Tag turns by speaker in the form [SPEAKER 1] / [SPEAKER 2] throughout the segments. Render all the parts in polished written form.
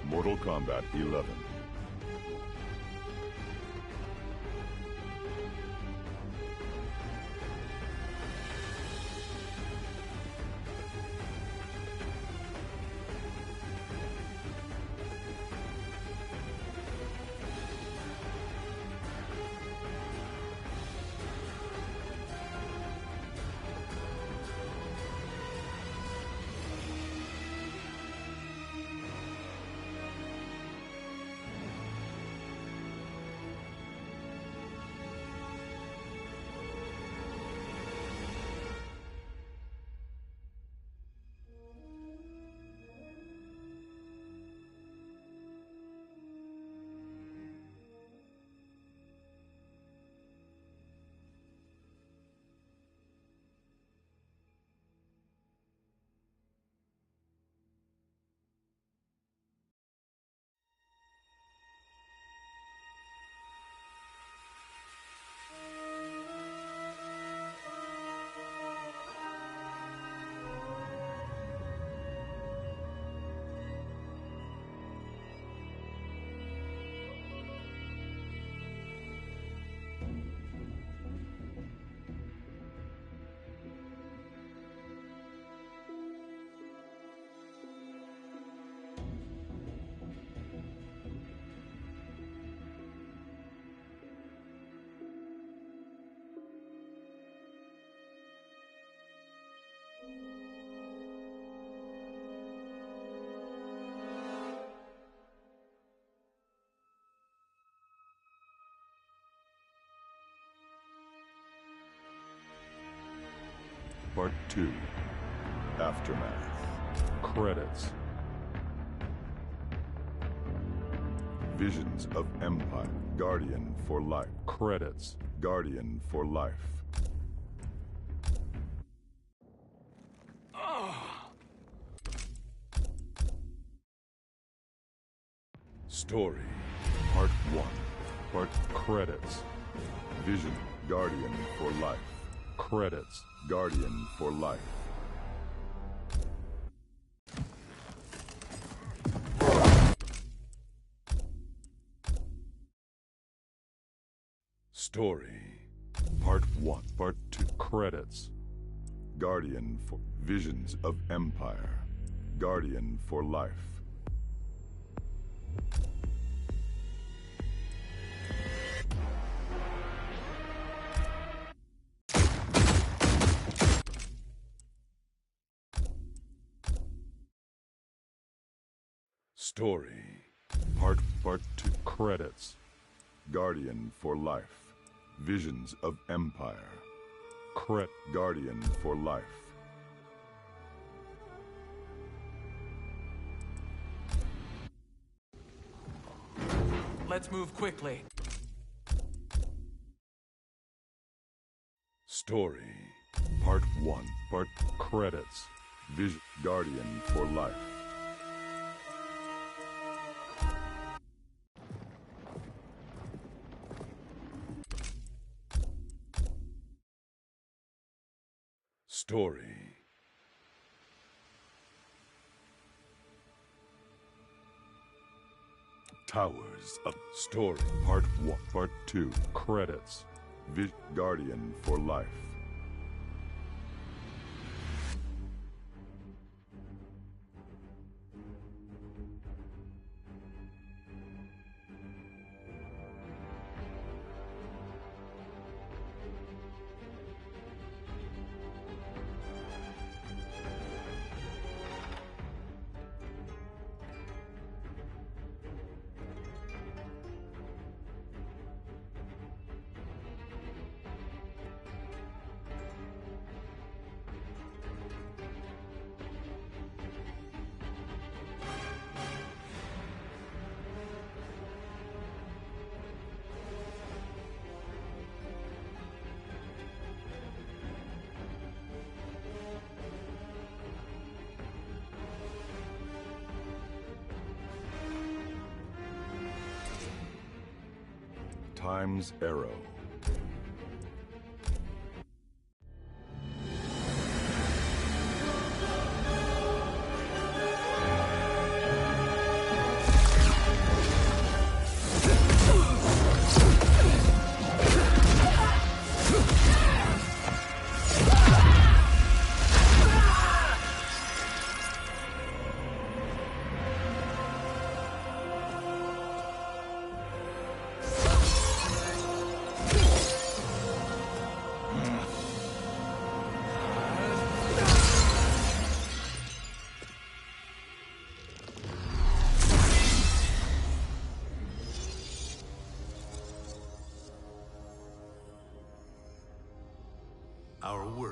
[SPEAKER 1] Mortal Kombat 11. Part 2. Aftermath. Credits. Visions of Empire. Guardian for life. Credits. Guardian for life. Story. Part 1. Part credits. Vision. Guardian for life. Credits. Guardian for life. Story. Part 1. Part 2. Credits. Guardian for Visions of Empire. Guardian for life. Story. Part 2. Credits. Guardian for life. Visions of Empire. Guardian for life.
[SPEAKER 2] Let's move quickly.
[SPEAKER 1] Story. Part 1. Part credits. Vision. Guardian for life. Story. Towers of Story. Part 1. Part 2. Credits. Guardian for life. Time's Arrow.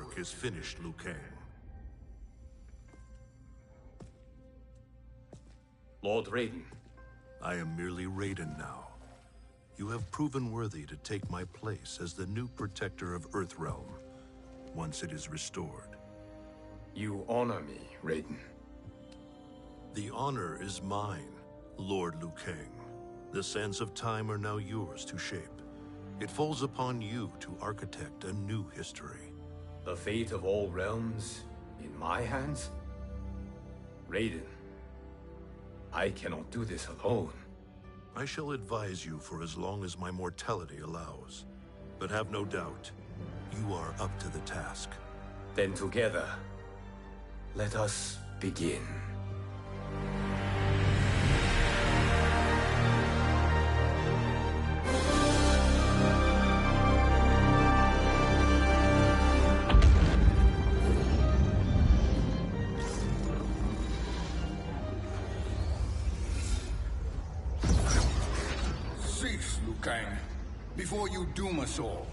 [SPEAKER 2] work is finished, Liu Kang.
[SPEAKER 3] Lord Raiden.
[SPEAKER 2] I am merely Raiden now. You have proven worthy to take my place as the new protector of Earthrealm, once it is restored.
[SPEAKER 3] You honor me, Raiden.
[SPEAKER 2] The honor is mine, Lord Liu Kang. The sands of time are now yours to shape. It falls upon you to architect a new history.
[SPEAKER 3] The fate of all realms in my hands? Raiden, I cannot do this alone.
[SPEAKER 2] I shall advise you for as long as my mortality allows. But have no doubt, you are up to the task.
[SPEAKER 3] Then together, let us begin.
[SPEAKER 4] Cease, Liu Kang, before you doom us all.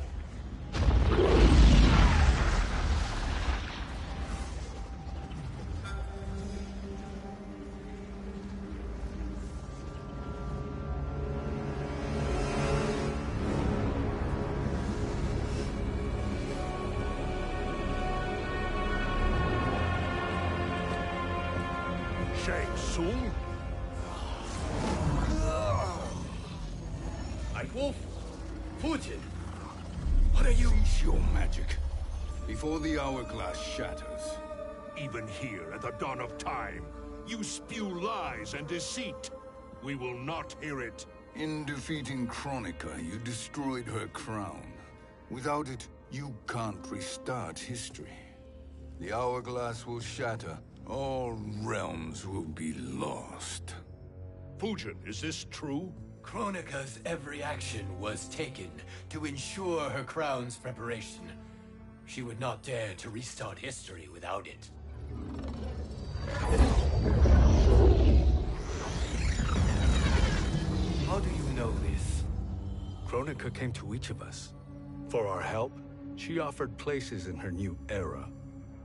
[SPEAKER 2] Shang Tsung?
[SPEAKER 3] Wolf, Fujin, what are you?
[SPEAKER 4] Cease your magic, before the hourglass shatters.
[SPEAKER 5] Even here at the dawn of time, you spew lies and deceit. We will not hear it.
[SPEAKER 4] In defeating Kronika, you destroyed her crown. Without it, you can't restart history. The hourglass will shatter. All realms will be lost.
[SPEAKER 5] Fujin, is this true?
[SPEAKER 3] Kronika's every action was taken to ensure her crown's preparation. She would not dare to restart history without it. How do you know this?
[SPEAKER 6] Kronika came to each of us. For our help, she offered places in her new era.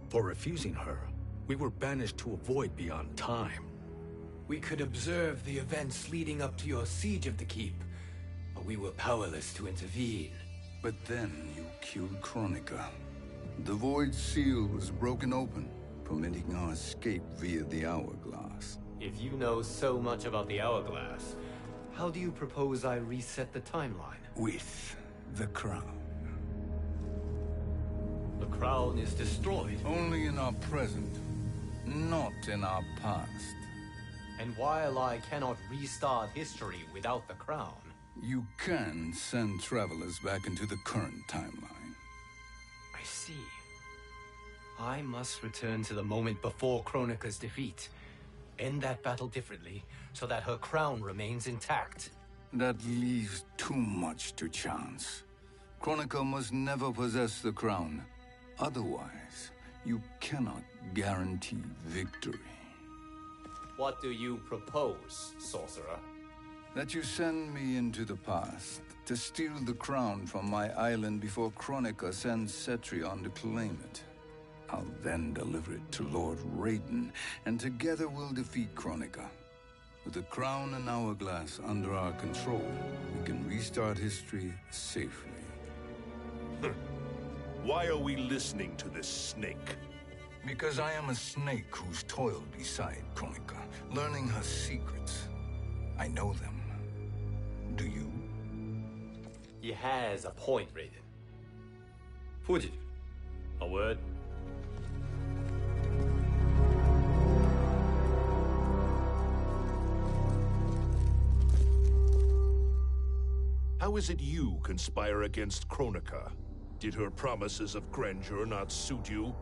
[SPEAKER 6] For refusing her, we were banished to a void beyond time.
[SPEAKER 3] We could observe the events leading up to your siege of the keep, but we were powerless to intervene.
[SPEAKER 4] But then you killed Kronika. The Void Seal was broken open, permitting our escape via the hourglass.
[SPEAKER 3] If you know so much about the hourglass, how do you propose I reset the timeline?
[SPEAKER 4] With the crown.
[SPEAKER 3] The crown is destroyed.
[SPEAKER 4] Only in our present, not in our past.
[SPEAKER 3] And while I cannot restart history without the crown...
[SPEAKER 4] You can send travelers back into the current timeline.
[SPEAKER 3] I see. I must return to the moment before Kronika's defeat. End that battle differently, so that her crown remains intact.
[SPEAKER 4] That leaves too much to chance. Kronika must never possess the crown. Otherwise, you cannot guarantee victory.
[SPEAKER 3] What do you propose, sorcerer?
[SPEAKER 4] That you send me into the past to steal the crown from my island before Kronika sends Cetrion to claim it. I'll then deliver it to Lord Raiden, and together we'll defeat Kronika. With the crown and hourglass under our control, we can restart history safely.
[SPEAKER 5] Why are we listening to this snake?
[SPEAKER 4] Because I am a snake who's toiled beside Kronika, learning her secrets. I know them. Do you?
[SPEAKER 3] He has a point, Raiden. Fujin, a word?
[SPEAKER 5] How is it you conspire against Kronika? Did her promises of grandeur not suit you?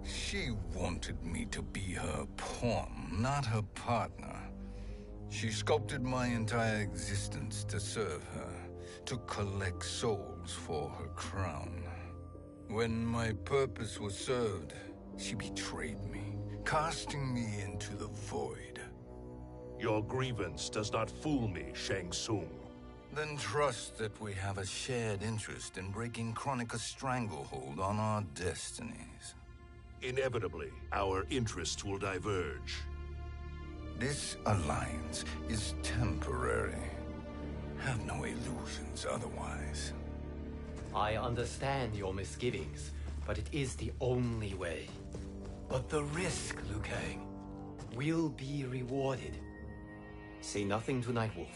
[SPEAKER 4] She wanted me to be her pawn, not her partner. She sculpted my entire existence to serve her, to collect souls for her crown. When my purpose was served, she betrayed me, casting me into the void.
[SPEAKER 5] Your grievance does not fool me, Shang Tsung.
[SPEAKER 4] Then trust that we have a shared interest in breaking Kronika's stranglehold on our destinies.
[SPEAKER 5] Inevitably, our interests will diverge.
[SPEAKER 4] This alliance is temporary. Have no illusions otherwise.
[SPEAKER 3] I understand your misgivings, but it is the only way. But the risk, Liu Kang, will be rewarded. Say nothing to Nightwolf.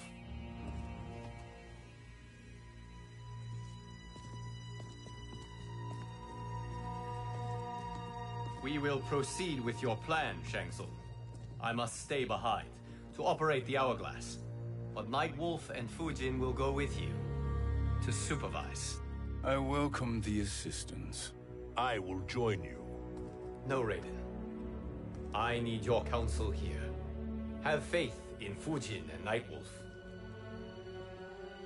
[SPEAKER 3] We will proceed with your plan, Shang Tsung. I must stay behind to operate the Hourglass. But Nightwolf and Fujin will go with you to supervise.
[SPEAKER 4] I welcome the assistance.
[SPEAKER 5] I will join you.
[SPEAKER 3] No, Raiden. I need your counsel here. Have faith in Fujin and Nightwolf.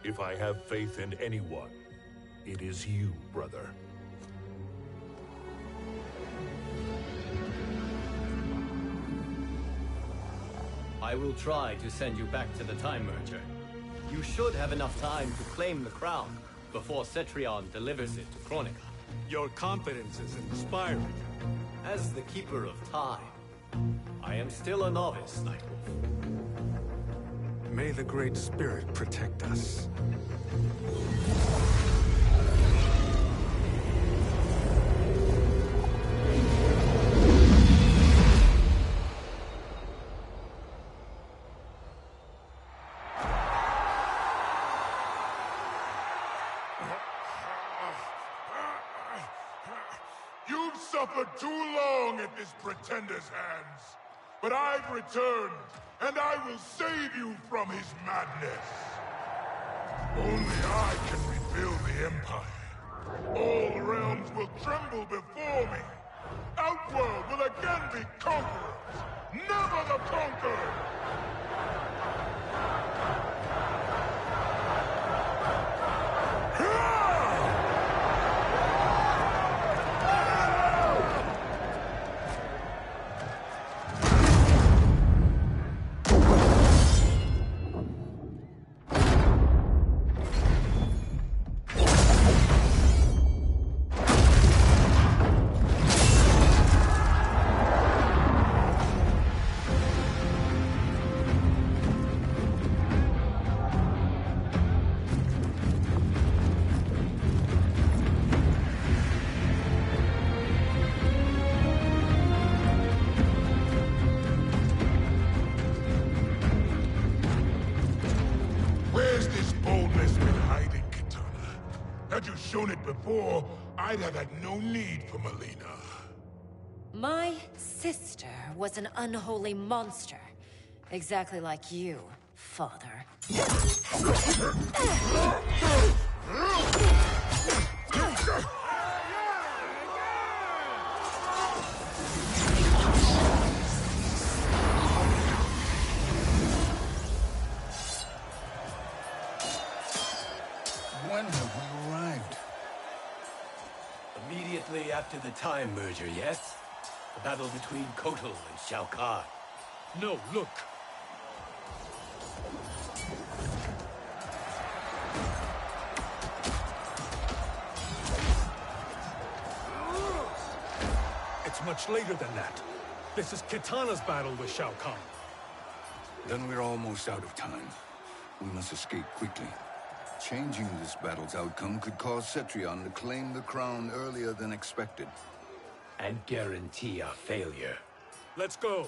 [SPEAKER 5] If I have faith in anyone, it is you, brother.
[SPEAKER 3] I will try to send you back to the Time Merger. You should have enough time to claim the crown before Cetrion delivers it to Kronika.
[SPEAKER 6] Your confidence is inspiring.
[SPEAKER 3] As the Keeper of Time, I am still a novice, Nightwolf.
[SPEAKER 6] May the Great Spirit protect us.
[SPEAKER 5] You've suffered too long at this pretender's hands. But I've returned, and I will save you from his madness. Only I can rebuild the Empire. All realms will tremble before me. Outworld will again be conquerors, never the conquered! Had you shown it before, I'd have had no need for Melina.
[SPEAKER 7] My sister was an unholy monster. Exactly like you, father.
[SPEAKER 4] When have we arrived?
[SPEAKER 3] Immediately after the Time Merger, yes? The battle between Kotal and Shao Kahn.
[SPEAKER 6] No, look. It's much later than that. This is Kitana's battle with Shao Kahn.
[SPEAKER 4] Then we're almost out of time. We must escape quickly. Changing this battle's outcome could cause Cetrion to claim the crown earlier than expected.
[SPEAKER 3] And guarantee our failure.
[SPEAKER 6] Let's go.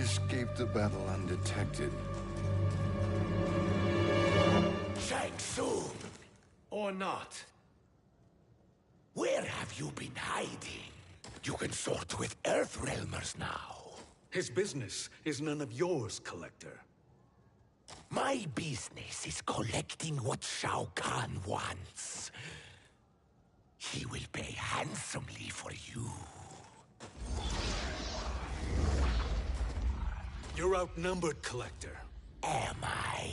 [SPEAKER 4] escaped the battle undetected.
[SPEAKER 8] Shang Tsung!
[SPEAKER 3] Or not.
[SPEAKER 8] Where have you been hiding? You can sort with Earthrealmers now.
[SPEAKER 6] His business is none of yours, Collector.
[SPEAKER 8] My business is collecting what Shao Kahn wants. He will pay handsomely for you.
[SPEAKER 6] You're outnumbered, Collector.
[SPEAKER 8] Am I?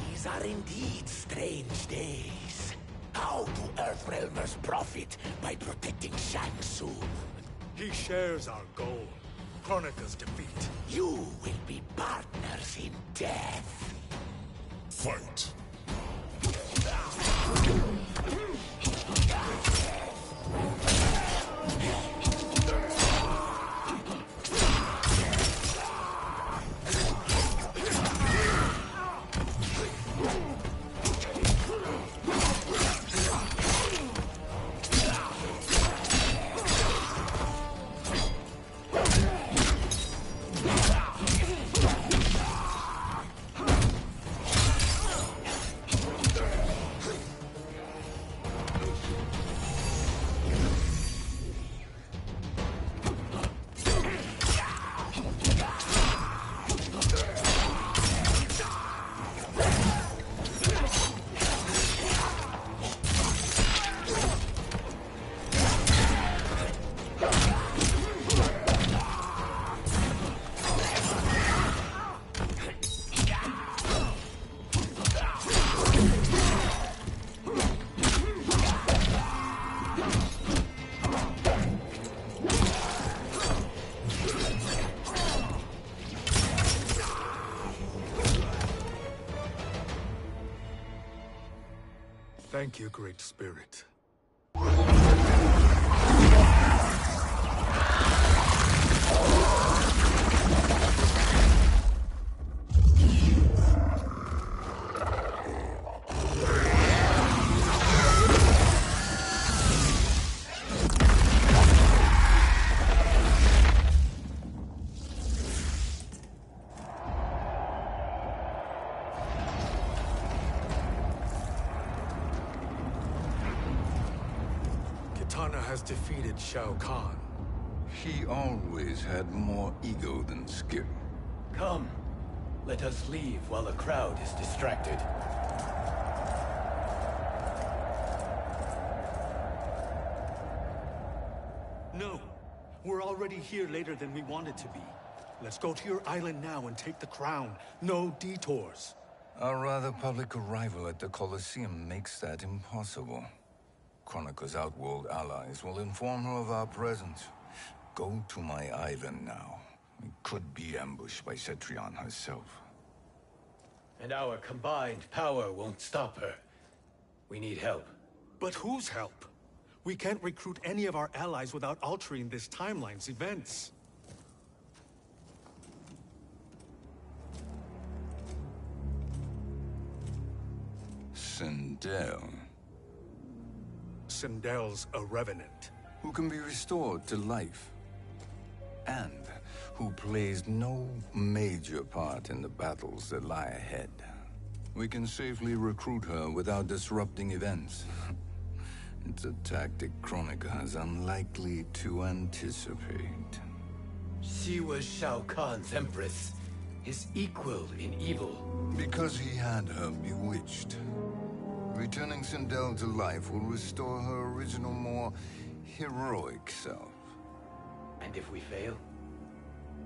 [SPEAKER 8] These are indeed strange days. How do Earthrealmers profit by protecting Shang Tsung?
[SPEAKER 6] He shares our goal. Kronika's defeat.
[SPEAKER 8] You will be partners in death.
[SPEAKER 5] Fight.
[SPEAKER 6] Thank you, Great Spirit. Kitana has defeated Shao Kahn.
[SPEAKER 4] He always had more ego than skill.
[SPEAKER 3] Come, let us leave while the crowd is distracted.
[SPEAKER 6] No, we're already here later than we wanted to be. Let's go to your island now and take the crown. No detours.
[SPEAKER 4] Our rather public arrival at the Colosseum makes that impossible. Kronika's outworld allies will inform her of our presence. Go to my island now. We could be ambushed by Cetrion herself.
[SPEAKER 3] And our combined power won't stop her. We need help.
[SPEAKER 6] But whose help? We can't recruit any of our allies without altering this timeline's events.
[SPEAKER 4] Sindel,
[SPEAKER 6] Sindel's a revenant.
[SPEAKER 4] who can be restored to life, and who plays no major part in the battles that lie ahead. We can safely recruit her without disrupting events. It's a tactic Kronika is unlikely to anticipate.
[SPEAKER 3] She was Shao Kahn's empress, his equal in evil.
[SPEAKER 4] Because he had her bewitched. Returning Sindel to life will restore her original, more heroic self.
[SPEAKER 3] And if we fail?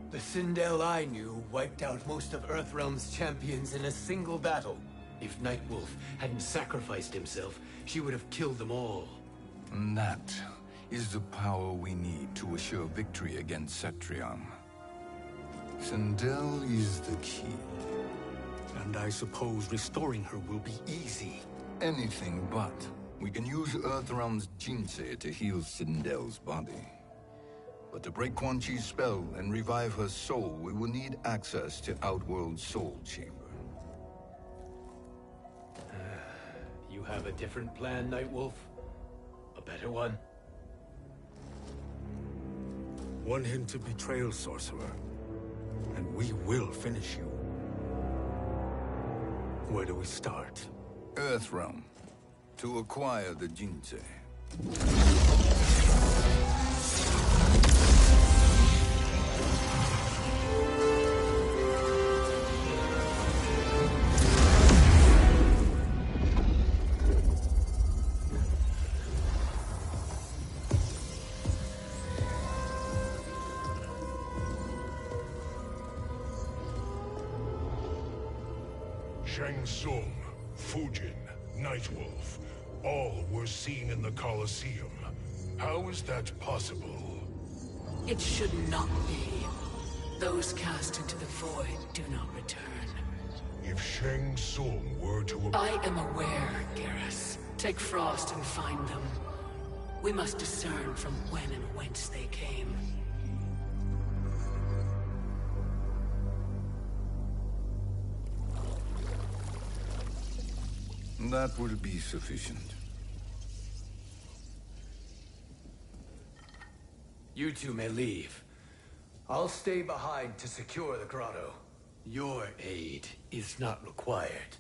[SPEAKER 3] The Sindel I knew wiped out most of Earthrealm's champions in a single battle. If Nightwolf hadn't sacrificed himself, she would have killed them all.
[SPEAKER 4] And that is the power we need to assure victory against Cetrion. Sindel is the key.
[SPEAKER 6] And I suppose restoring her will be easy.
[SPEAKER 4] Anything but. We can use Earthrealm's Jinsei to heal Sindel's body. But to break Quan Chi's spell and revive her soul, we will need access to Outworld's Soul Chamber.
[SPEAKER 3] You have a different plan, Nightwolf? A better one?
[SPEAKER 6] Want him to betrayal, Sorcerer. And we will finish you. Where do we start?
[SPEAKER 4] Earthrealm. To acquire the Jinsei.
[SPEAKER 5] Shang Tsung, Fujin, Nightwolf, all were seen in the Colosseum. How is that possible?
[SPEAKER 9] It should not be. Those cast into the void do not return.
[SPEAKER 5] If Shang Tsung were to...
[SPEAKER 9] I am aware, Garrus. Take Frost and find them. We must discern from when and whence they came.
[SPEAKER 4] That will be sufficient.
[SPEAKER 3] You two may leave. I'll stay behind to secure the grotto. Your aid is not required.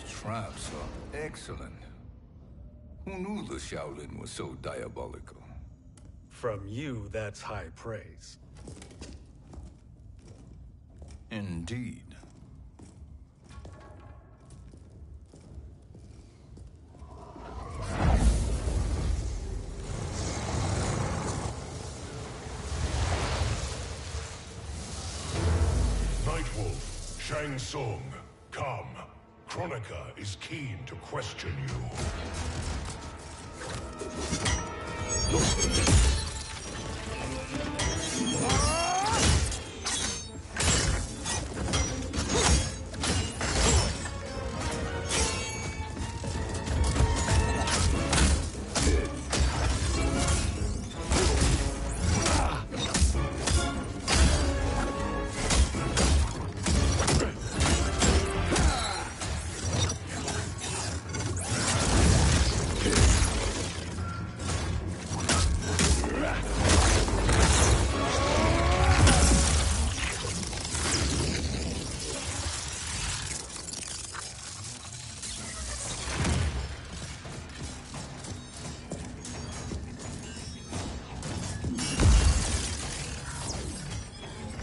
[SPEAKER 4] Traps are excellent. Who knew the Shaolin was so diabolical?
[SPEAKER 6] From you, that's high praise.
[SPEAKER 4] Indeed.
[SPEAKER 5] Nightwolf, Shang Tsung, come. Kronika is keen to question you.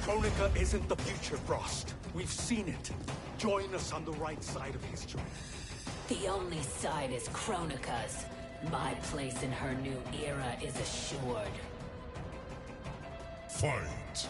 [SPEAKER 6] Kronika isn't the future, Frost. We've seen it. Join us on the right side of history.
[SPEAKER 9] The only side is Kronika's. My place in her new era is assured.
[SPEAKER 5] Fight.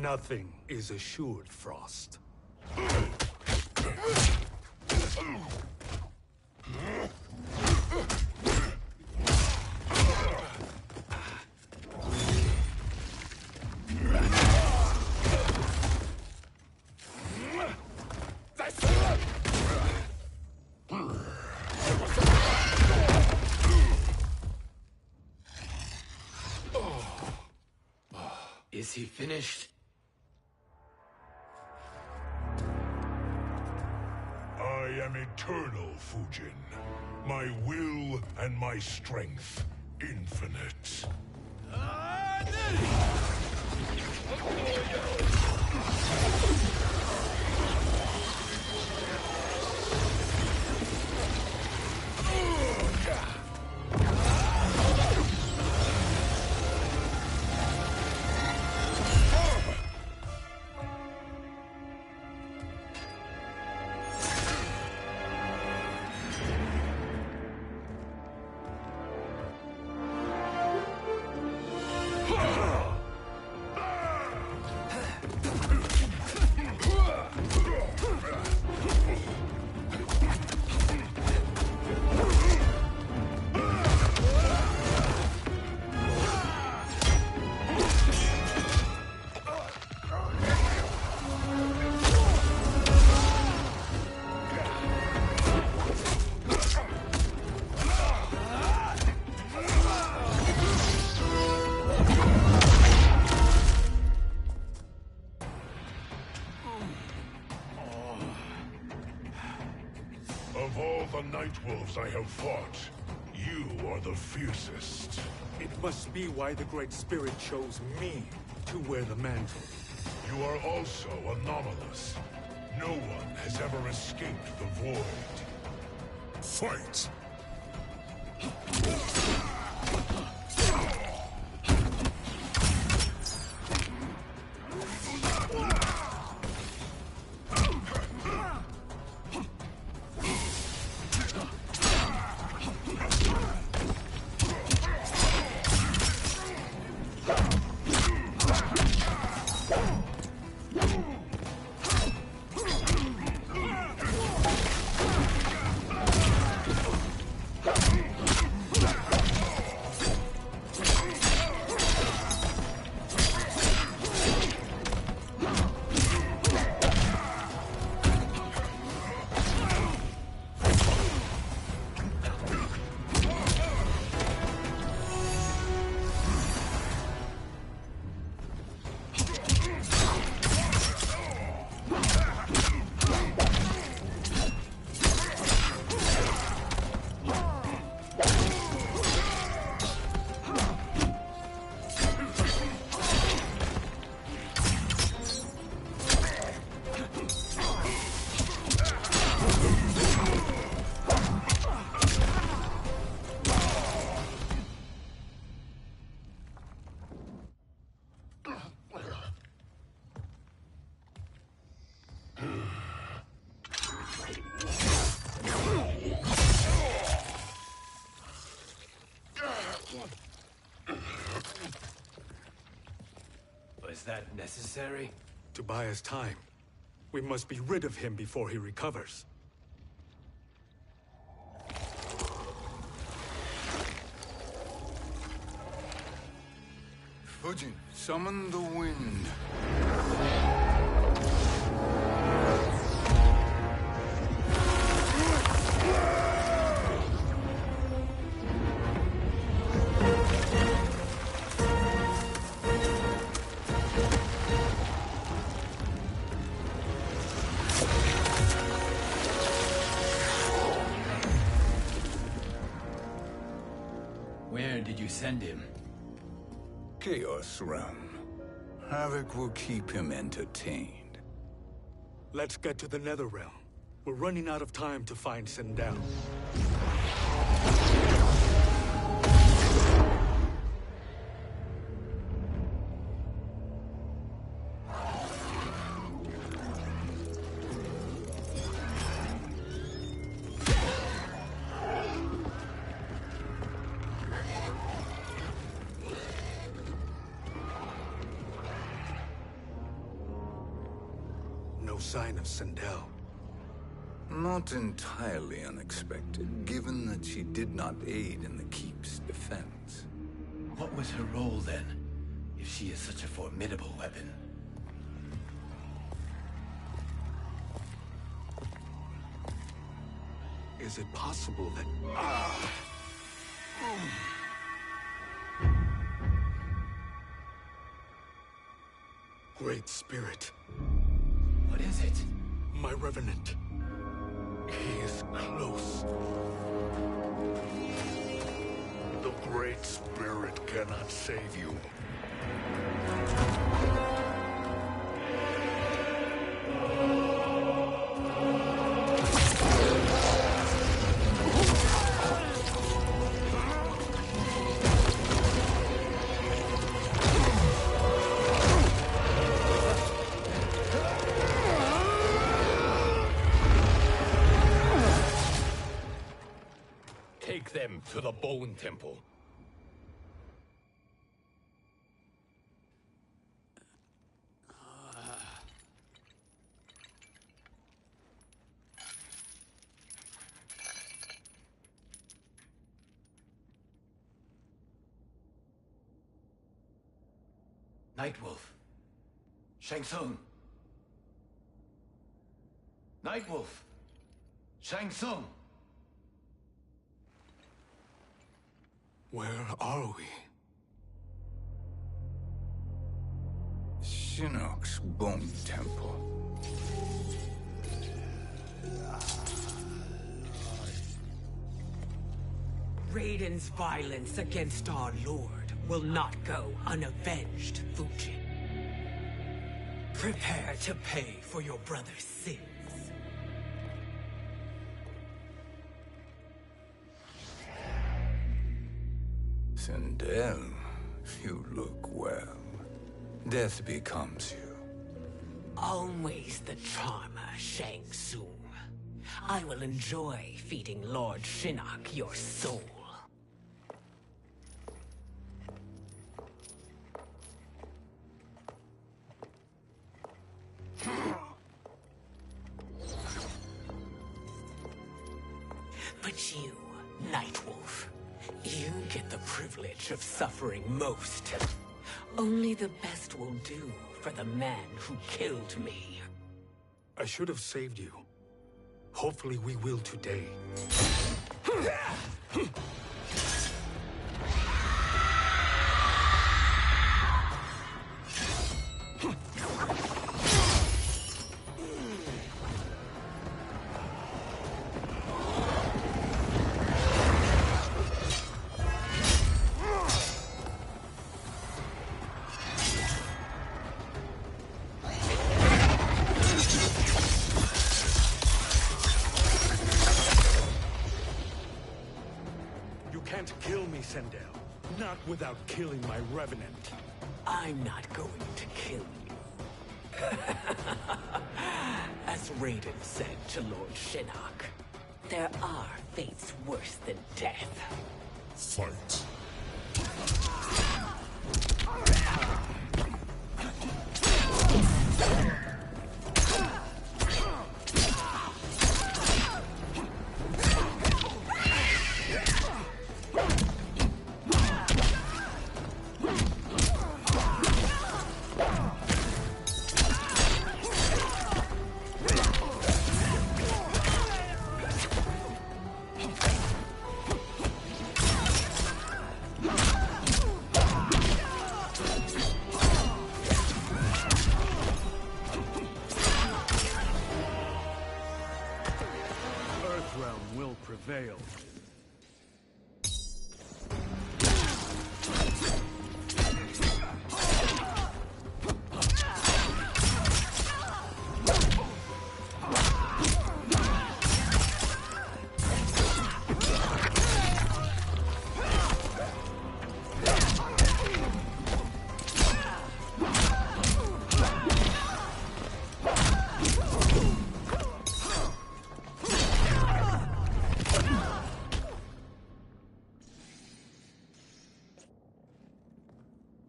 [SPEAKER 6] Nothing is assured, Frost.
[SPEAKER 3] Is he finished?
[SPEAKER 5] I am eternal, Fujin. My will and my strength infinite. Of all the Nightwolves I have fought, you are the fiercest.
[SPEAKER 6] It must be why the Great Spirit chose me to wear the mantle.
[SPEAKER 5] You are also anomalous. No one has ever escaped the void. Fight!
[SPEAKER 3] Was that necessary?
[SPEAKER 6] To buy us time. We must be rid of him before he recovers.
[SPEAKER 4] Fujin, summon the wind.
[SPEAKER 3] Where did you send him?
[SPEAKER 4] Chaos Realm. Havoc will keep him entertained.
[SPEAKER 6] Let's get to the Netherrealm. We're running out of time to find Sindel. no sign of Sindel.
[SPEAKER 4] Not entirely unexpected, given that she did not aid in the Keep's defense.
[SPEAKER 3] What was her role then, if she is such a formidable weapon?
[SPEAKER 6] Is it possible that... Great Spirit.
[SPEAKER 3] What is it?
[SPEAKER 6] My Revenant. He is close.
[SPEAKER 5] The Great Spirit cannot save you.
[SPEAKER 3] Take them to the Bone Temple. Nightwolf. Shang Tsung. Nightwolf. Shang Tsung.
[SPEAKER 6] Where are we?
[SPEAKER 4] Shinnok's Bone Temple.
[SPEAKER 9] Raiden's violence against our Lord will not go unavenged, Fujin. Prepare to pay for your brother's sins.
[SPEAKER 4] Sindel, you look well. Death becomes you.
[SPEAKER 9] Always the charmer, Shang Tsung. I will enjoy feeding Lord Shinnok your soul. But you, Nightwolf, you get the privilege of suffering most. Only the best will do for the man who killed me.
[SPEAKER 6] I should have saved you. Hopefully we will today. Can't kill me, Sindel. Not without killing my Revenant.
[SPEAKER 9] I'm not going to kill you. As Raiden said to Lord Shinnok, there are fates worse than death.
[SPEAKER 5] Fight.
[SPEAKER 6] Earthrealm will prevail.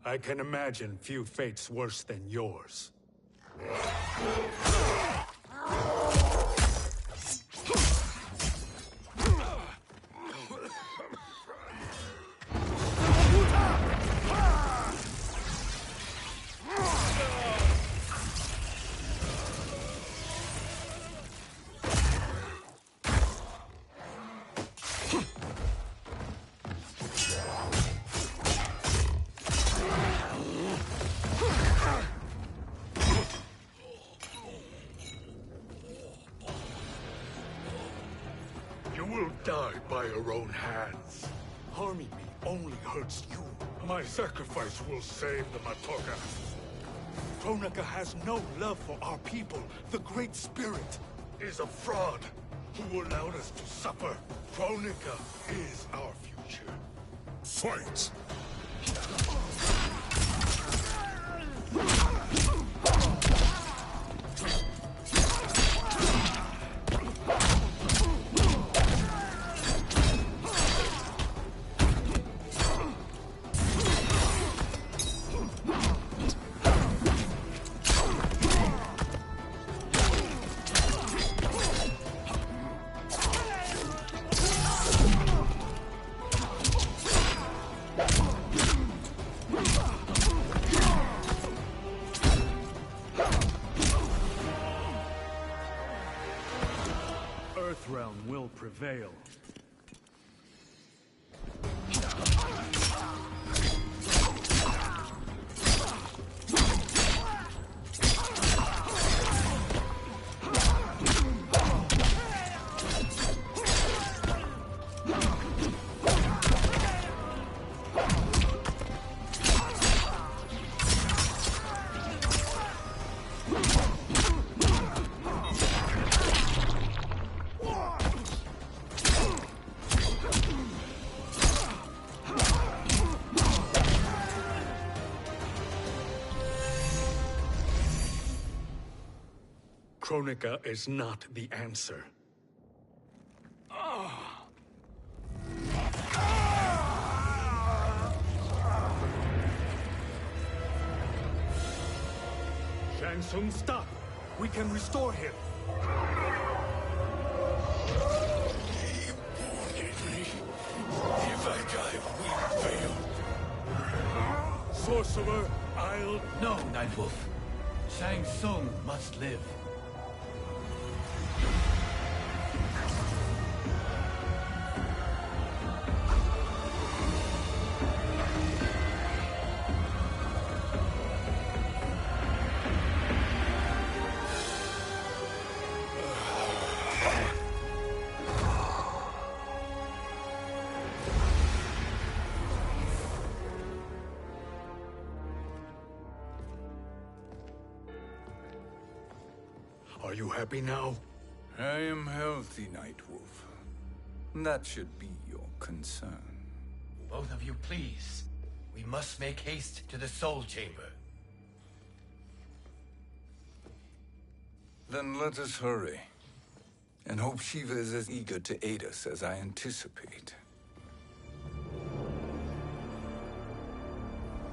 [SPEAKER 6] I can imagine few fates worse than yours. will die by your own hands. Harming me only hurts you. My sacrifice will save the Matoka. Kronika has no love for our people. The Great Spirit is a fraud who allowed us to suffer. Kronika is our future.
[SPEAKER 5] Fight!
[SPEAKER 6] Earthrealm will prevail. Kronika is not the answer. Shang Tsung, stop! We can restore him!
[SPEAKER 8] He wounded me. If I die, we fail.
[SPEAKER 6] Sorcerer, I'll...
[SPEAKER 3] No, Nightwolf. Shang Tsung must live.
[SPEAKER 6] Are you happy now?
[SPEAKER 4] I am healthy, Nightwolf. That should be your concern.
[SPEAKER 3] Both of you, please. We must make haste to the Soul Chamber.
[SPEAKER 4] Then let us hurry. And hope Shiva is as eager to aid us as I anticipate.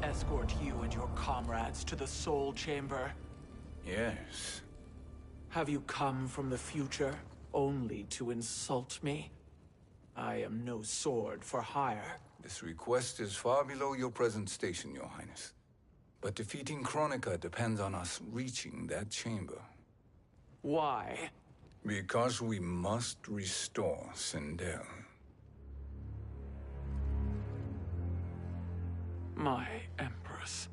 [SPEAKER 10] Escort you and your comrades to the Soul Chamber.
[SPEAKER 4] Yes.
[SPEAKER 10] Have you come from the future only to insult me? I am no sword for hire.
[SPEAKER 4] This request is far below your present station, Your Highness. But defeating Kronika depends on us reaching that chamber.
[SPEAKER 10] Why?
[SPEAKER 4] Because we must restore Sindel.
[SPEAKER 10] My Empress.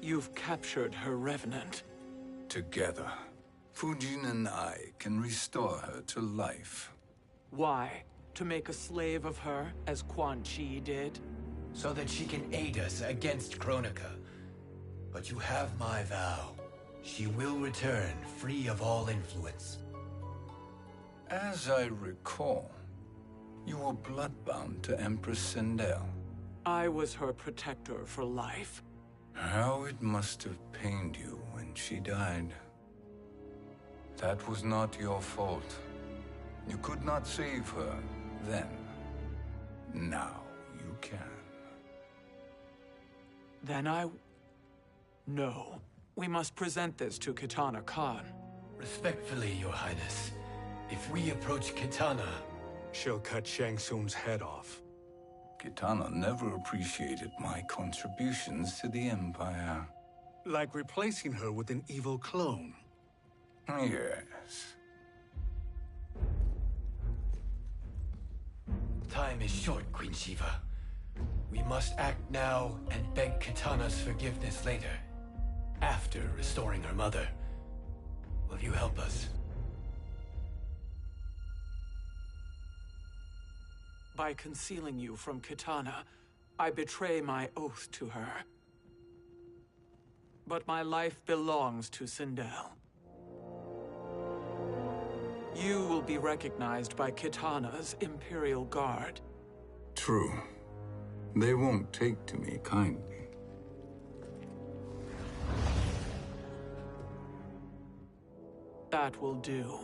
[SPEAKER 10] You've captured her revenant.
[SPEAKER 4] Together, Fujin and I can restore her to life.
[SPEAKER 10] Why? To make a slave of her, as Quan Chi did?
[SPEAKER 3] So that she can aid us against Kronika. But you have my vow. She will return free of all influence.
[SPEAKER 4] As I recall, you were bloodbound to Empress Sindel.
[SPEAKER 10] I was her protector for life.
[SPEAKER 4] How it must have pained you when she died. That was not your fault. You could not save her then. Now you can.
[SPEAKER 10] Then No. We must present this to Kitana Khan.
[SPEAKER 3] Respectfully, Your Highness, if we approach Kitana...
[SPEAKER 6] She'll cut Shang Tsung's head off.
[SPEAKER 4] Kitana never appreciated my contributions to the Empire.
[SPEAKER 6] Like replacing her with an evil clone.
[SPEAKER 4] Yes.
[SPEAKER 3] Time is short, Queen Shiva. We must act now and beg Kitana's forgiveness later. After restoring her mother. Will you help us?
[SPEAKER 10] By concealing you from Kitana, I betray my oath to her. But my life belongs to Sindel. You will be recognized by Kitana's Imperial Guard.
[SPEAKER 4] True. They won't take to me kindly.
[SPEAKER 10] That will do.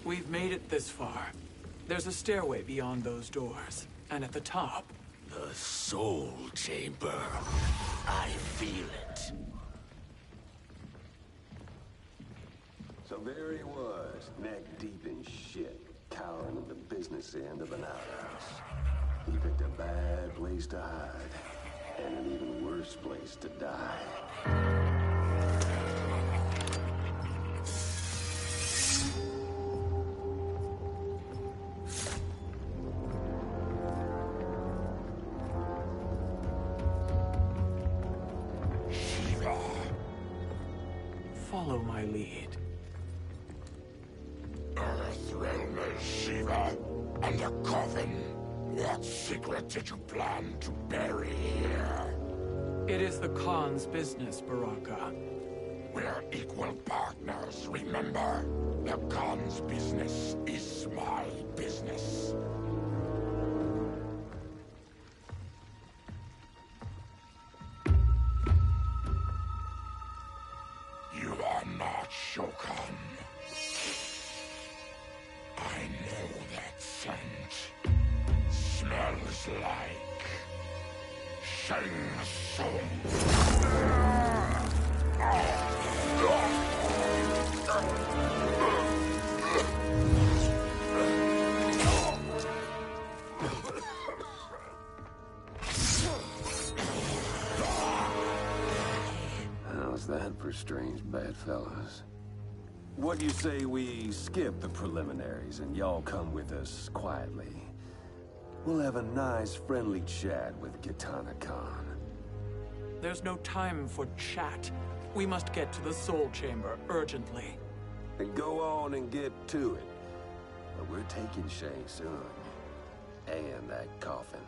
[SPEAKER 10] We've made it this far. There's a stairway beyond those doors, and at the top...
[SPEAKER 8] The Soul Chamber. I feel it.
[SPEAKER 11] So there he was, neck deep in shit, cowering at the business end of an outhouse. He picked a bad place to hide, and an even worse place to die.
[SPEAKER 10] Follow my lead.
[SPEAKER 8] Earth realm is Shiva, and a coffin. What secret did you plan to bury here?
[SPEAKER 10] It is the Khan's business, Baraka.
[SPEAKER 8] We're equal partners, remember? The Khan's business is my business. You are not Shokan. I know that scent. Smells like Shang Tsung.
[SPEAKER 11] How's that for strange bedfellows? What do you say we skip the preliminaries and y'all come with us quietly? We'll have a nice, friendly chat with Kitana Khan.
[SPEAKER 10] There's no time for chat. We must get to the Soul Chamber urgently.
[SPEAKER 11] Then go on and get to it. But we're taking Shang Tsung. And that coffin.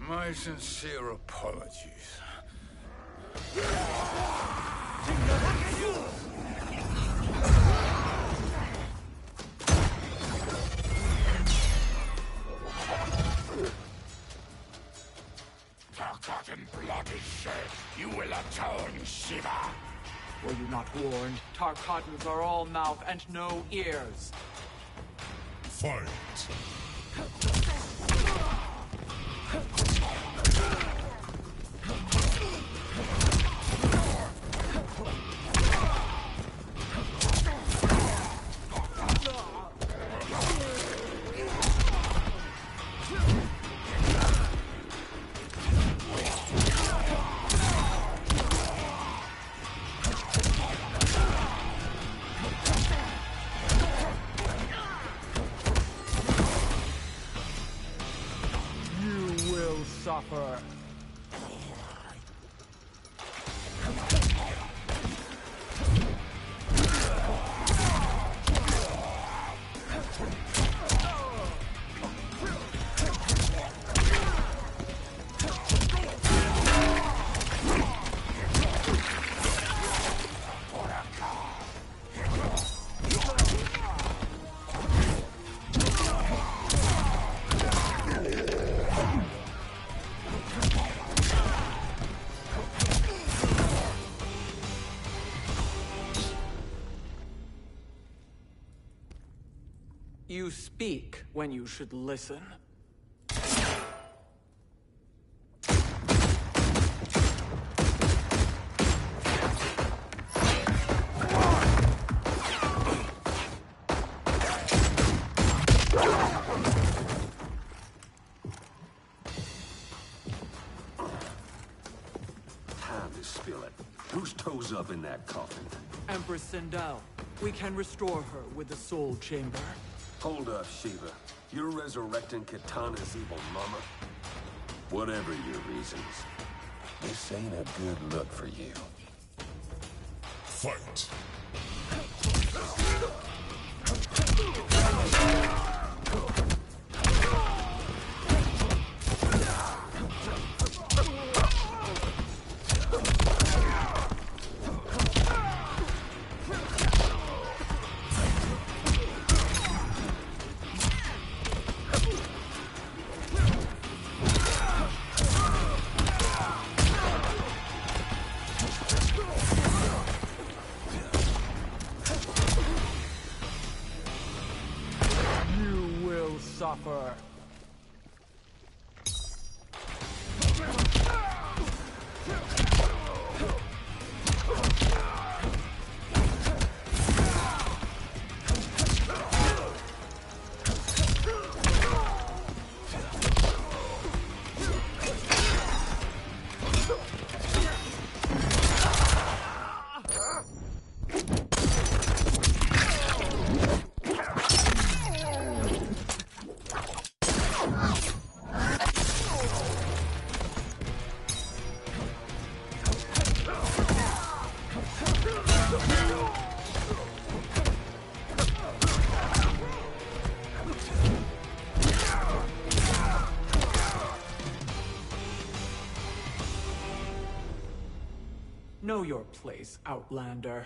[SPEAKER 4] My sincere apologies.
[SPEAKER 8] Forgotten blood is shed. You will atone, Shiva.
[SPEAKER 10] Were you not warned? Tarkatans are all mouth and no ears.
[SPEAKER 5] Fight!
[SPEAKER 10] Suffer. You speak when you should listen.
[SPEAKER 11] Time to spill it. Whose toes up in that coffin?
[SPEAKER 10] Empress Sindel. We can restore her with the Soul Chamber.
[SPEAKER 11] Hold up, Shiva. You're resurrecting Kitana's evil mama? Whatever your reasons, this ain't a good look for you.
[SPEAKER 5] Fight!
[SPEAKER 10] Suffer. Know your place, Outlander.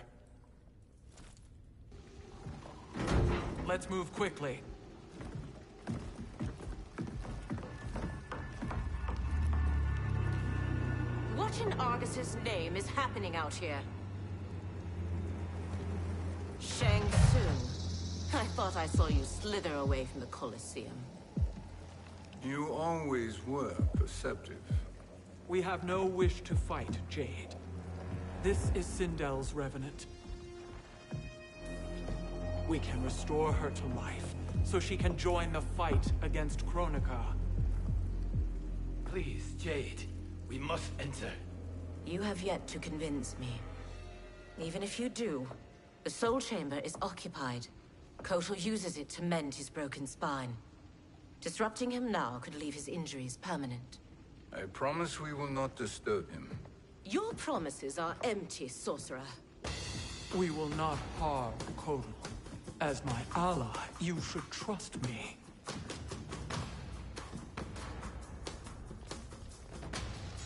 [SPEAKER 10] Let's move quickly.
[SPEAKER 12] What in Argus's name is happening out here? Shang Tsung. I thought I saw you slither away from the Colosseum.
[SPEAKER 4] You always were perceptive.
[SPEAKER 10] We have no wish to fight, Jade. This is Sindel's Revenant. We can restore her to life, so she can join the fight against Kronika.
[SPEAKER 3] Please, Jade. We must enter.
[SPEAKER 12] You have yet to convince me. Even if you do, the Soul Chamber is occupied. Kotal uses it to mend his broken spine. Disrupting him now could leave his injuries permanent.
[SPEAKER 4] I promise we will not disturb him.
[SPEAKER 12] Your promises are empty, sorcerer.
[SPEAKER 10] We will not harm Kotal. As my ally, you should trust me.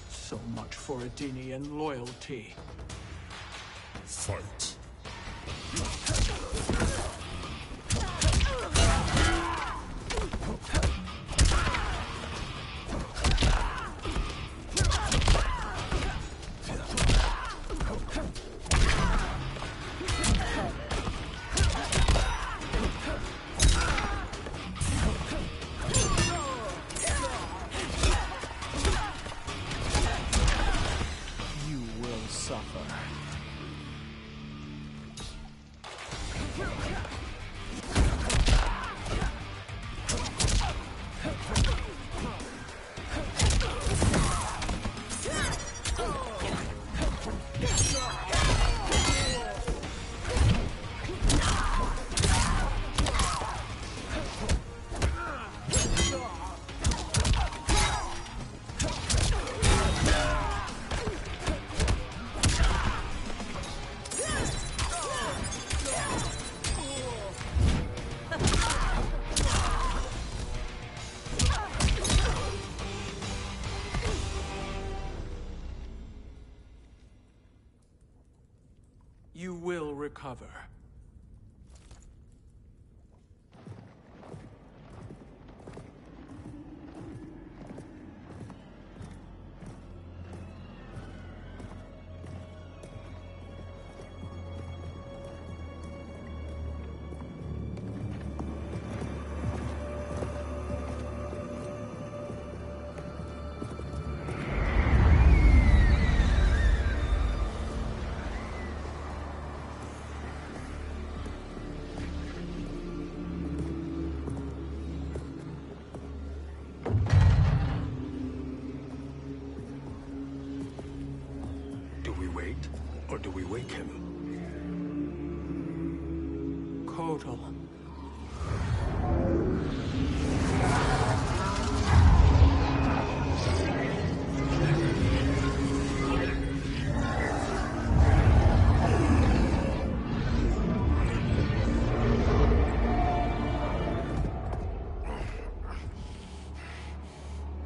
[SPEAKER 10] So much for Adenian loyalty.
[SPEAKER 5] Fight!
[SPEAKER 10] You will suffer.
[SPEAKER 2] wake him.
[SPEAKER 10] Kotal.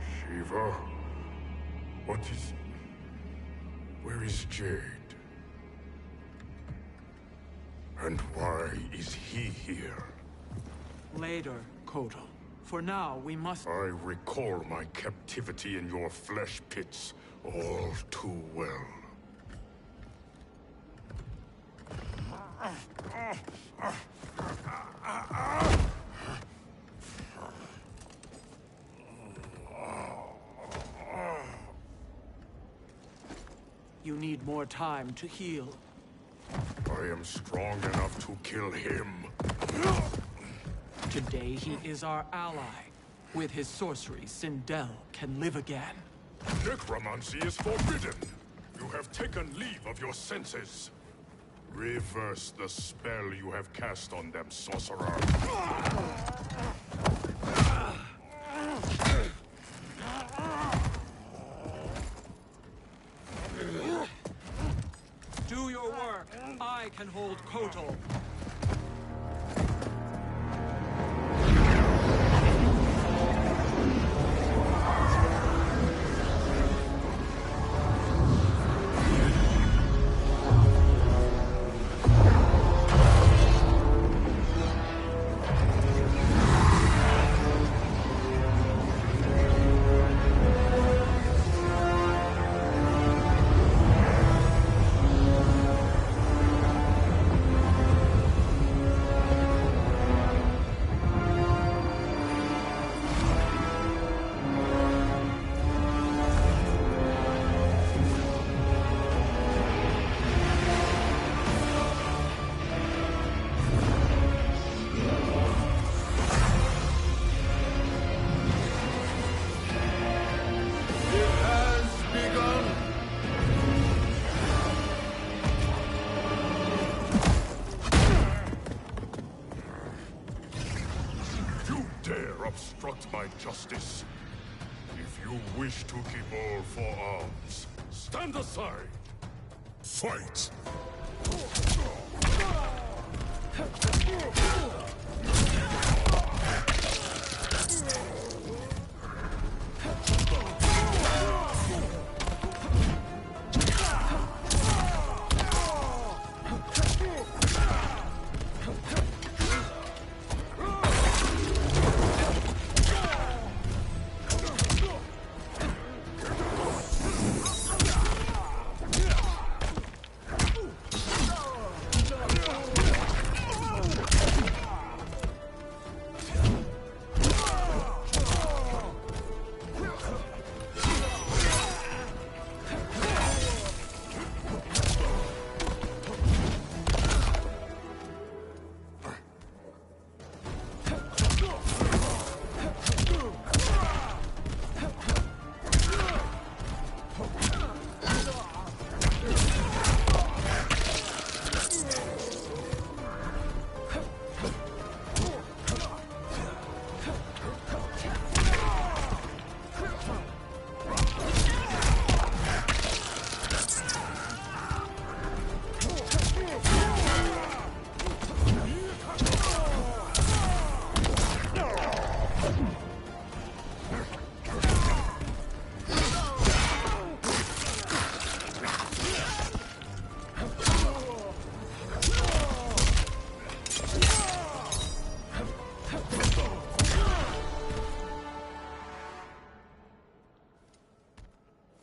[SPEAKER 5] Shiva? What is... Where is Jade? And why is he here?
[SPEAKER 10] Later, Kotal. For now, we must...
[SPEAKER 5] I recall my captivity in your flesh pits all too well.
[SPEAKER 10] You need more time to heal.
[SPEAKER 5] I am strong enough to kill him.
[SPEAKER 10] Today, he is our ally. With his sorcery, Sindel can live again.
[SPEAKER 5] Necromancy is forbidden. You have taken leave of your senses. Reverse the spell you have cast on them, sorcerer.
[SPEAKER 10] Do your work. I can hold Kotal.
[SPEAKER 5] Obstruct my justice. If you wish to keep all four arms, stand aside. Fight!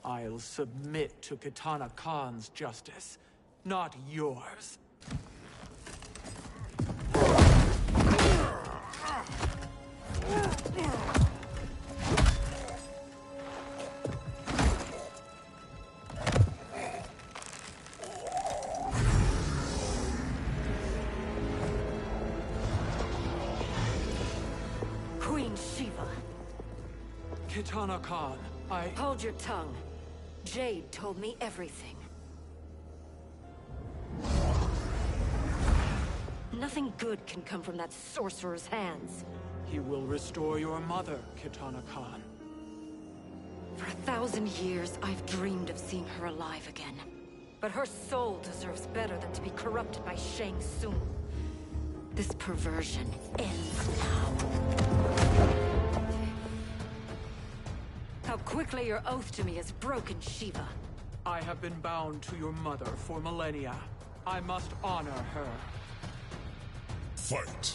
[SPEAKER 10] I'll submit to Kitana Khan's justice, not yours.
[SPEAKER 7] Queen Shiva.
[SPEAKER 10] Kitana Khan,
[SPEAKER 7] Hold your tongue. Jade told me everything. Nothing good can come from that sorcerer's hands.
[SPEAKER 10] He will restore your mother, Kitana Khan.
[SPEAKER 7] For 1,000 years, I've dreamed of seeing her alive again. But her soul deserves better than to be corrupted by Shang Tsung. This perversion ends now. How quickly your oath to me has broken, Shiva.
[SPEAKER 10] I have been bound to your mother for millennia. I must honor her.
[SPEAKER 5] Fight.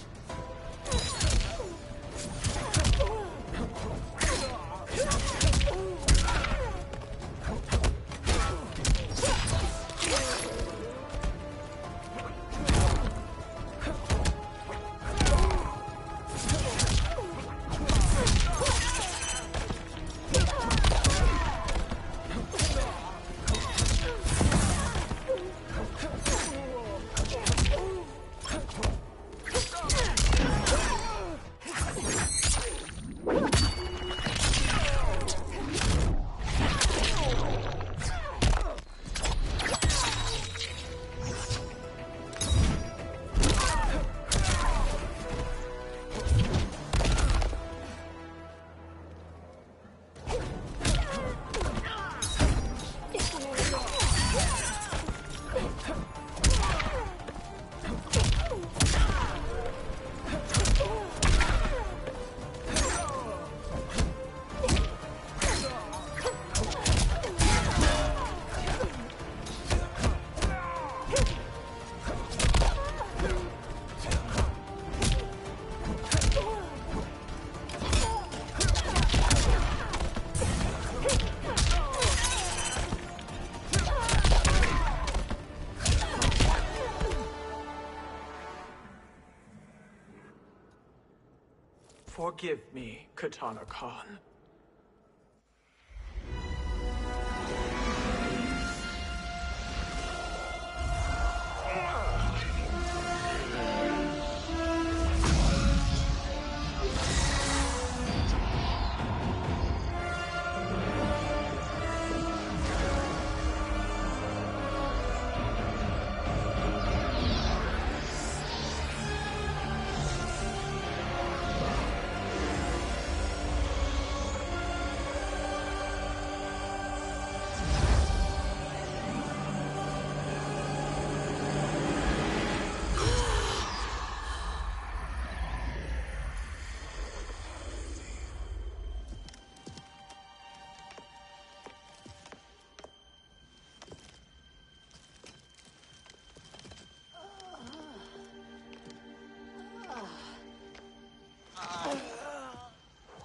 [SPEAKER 10] Forgive me, Kitana Khan.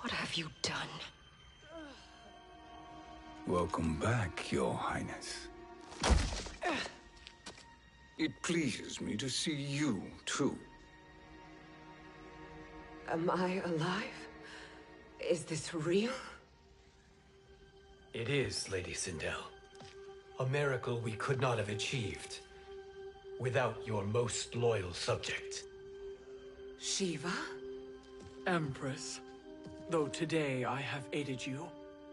[SPEAKER 7] What have you done?
[SPEAKER 4] Welcome back, Your Highness. It pleases me to see you, too.
[SPEAKER 9] Am I alive? Is this real?
[SPEAKER 3] It is, Lady Sindel. A miracle we could not have achieved without your most loyal subject.
[SPEAKER 9] Shiva?
[SPEAKER 10] Empress, though today I have aided you,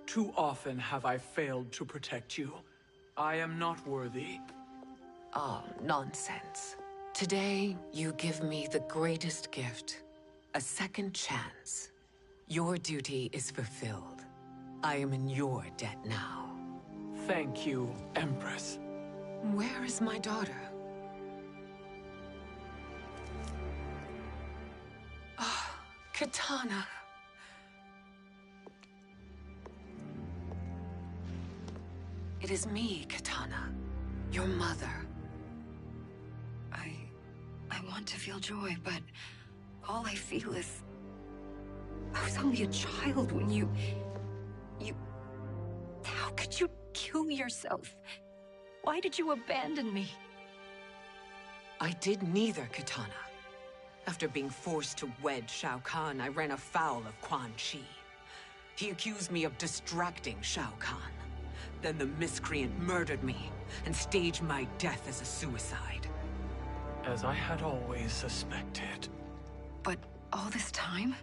[SPEAKER 10] too often have I failed to protect you. I am not worthy.
[SPEAKER 9] Oh, nonsense. Today, you give me the greatest gift. A second chance. Your duty is fulfilled. I am in your debt now.
[SPEAKER 10] Thank you, Empress.
[SPEAKER 9] Where is my daughter? Ah, Kitana. It is me, Kitana. Your mother.
[SPEAKER 7] I want to feel joy, but all I feel is... I was only a child when you... How could you kill yourself? Why did you abandon me?
[SPEAKER 9] I did neither, Kitana. After being forced to wed Shao Kahn, I ran afoul of Quan Chi. He accused me of distracting Shao Kahn. Then the miscreant murdered me and staged my death as a suicide.
[SPEAKER 10] As I had always suspected.
[SPEAKER 7] But all this time?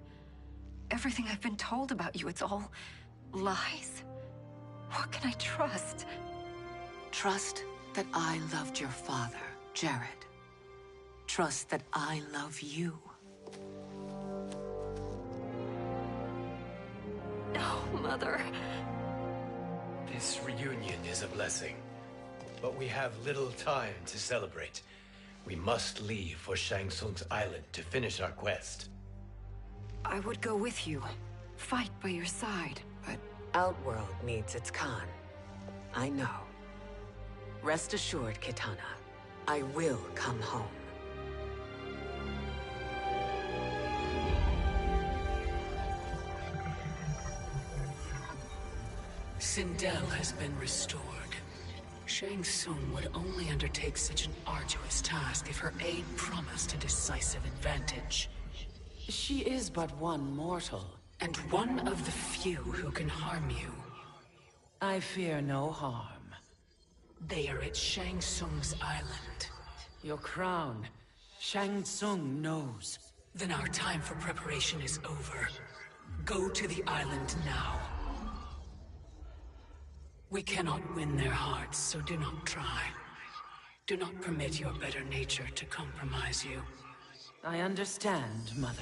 [SPEAKER 7] Everything I've been told about you, it's all lies? What can I trust?
[SPEAKER 9] Trust that I loved your father, Jared. Trust that I love you.
[SPEAKER 7] Oh, Mother.
[SPEAKER 3] This reunion is a blessing, but we have little time to celebrate. We must leave for Shang Tsung's island to finish our quest.
[SPEAKER 7] I would go with you. Fight by your side, but...
[SPEAKER 9] Outworld needs its Khan. I know. Rest assured, Kitana. I will come home.
[SPEAKER 10] Sindel has been restored. Shang Tsung would only undertake such an arduous task if her aid promised a decisive advantage. She is but one mortal, and one of the few who can harm you. I fear no harm. They are at Shang Tsung's island. Your crown, Shang Tsung knows. Then our time for preparation is over. Go to the island now. We cannot win their hearts, so do not try. Do not permit your better nature to compromise you. I understand, Mother.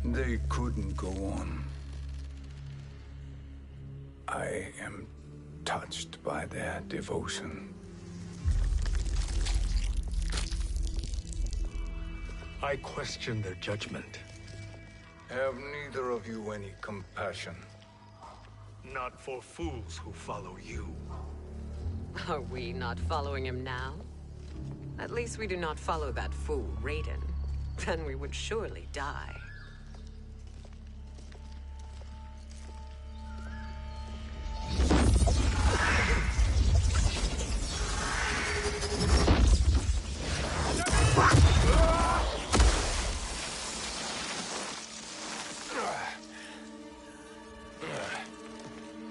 [SPEAKER 4] They couldn't go on. I am touched by their devotion.
[SPEAKER 6] I question their judgment.
[SPEAKER 4] Have neither of you any compassion?
[SPEAKER 6] Not for fools who follow you.
[SPEAKER 9] Are we not following him now? At least we do not follow that fool, Raiden. Then we would surely die.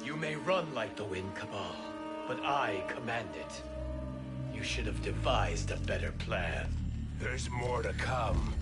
[SPEAKER 3] You may run like the wind, Cabal, but I command it. You should have devised a better plan.
[SPEAKER 8] There's more to come.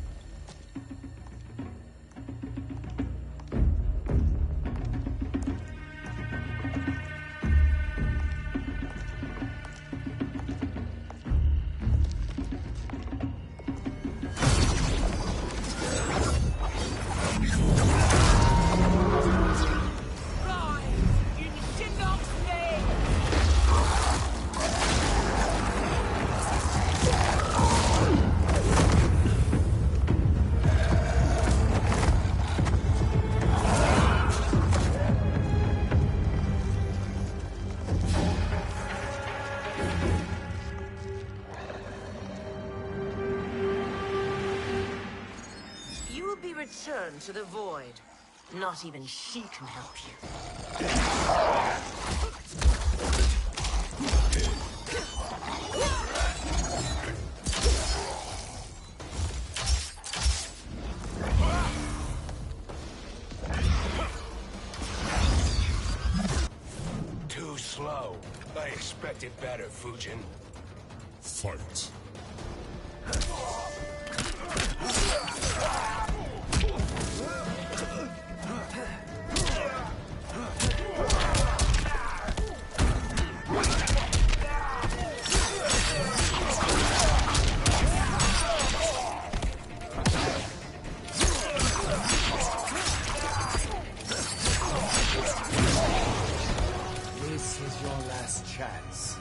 [SPEAKER 12] Return to the void. Not even she can help you.
[SPEAKER 8] Too slow. I expected better, Fujin.
[SPEAKER 5] Fight.
[SPEAKER 3] This is your last chance.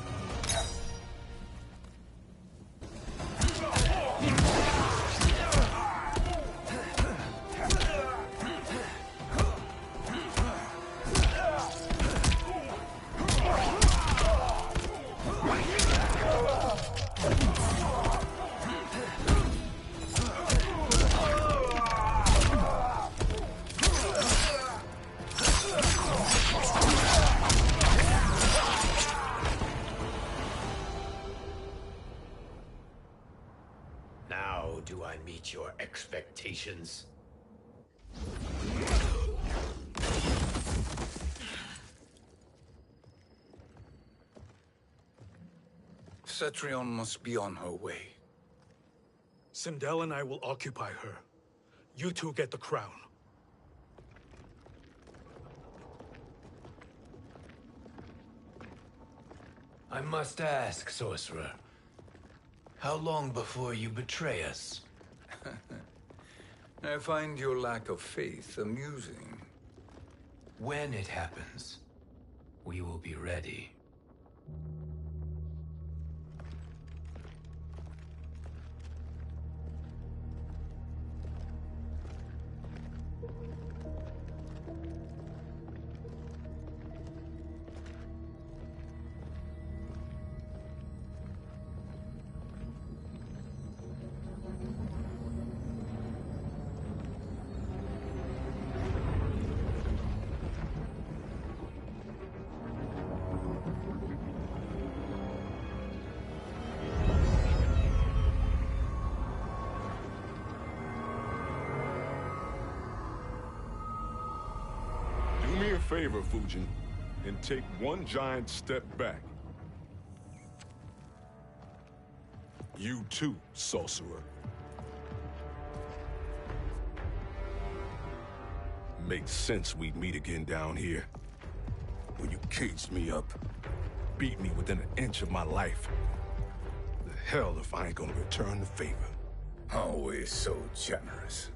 [SPEAKER 3] How do I meet your expectations?
[SPEAKER 4] Cetrion must be on her way.
[SPEAKER 6] Sindel and I will occupy her. You two get the crown.
[SPEAKER 3] I must ask, sorcerer. How long before you betray us?
[SPEAKER 4] I find your lack of faith amusing.
[SPEAKER 3] When it happens, we will be ready.
[SPEAKER 5] Do me a favor, Fujin, and take one giant step back. You too, sorcerer. Makes sense we'd meet again down here. When you caged me up, beat me within an inch of my life. The hell if I ain't gonna return the favor.
[SPEAKER 4] Always so generous.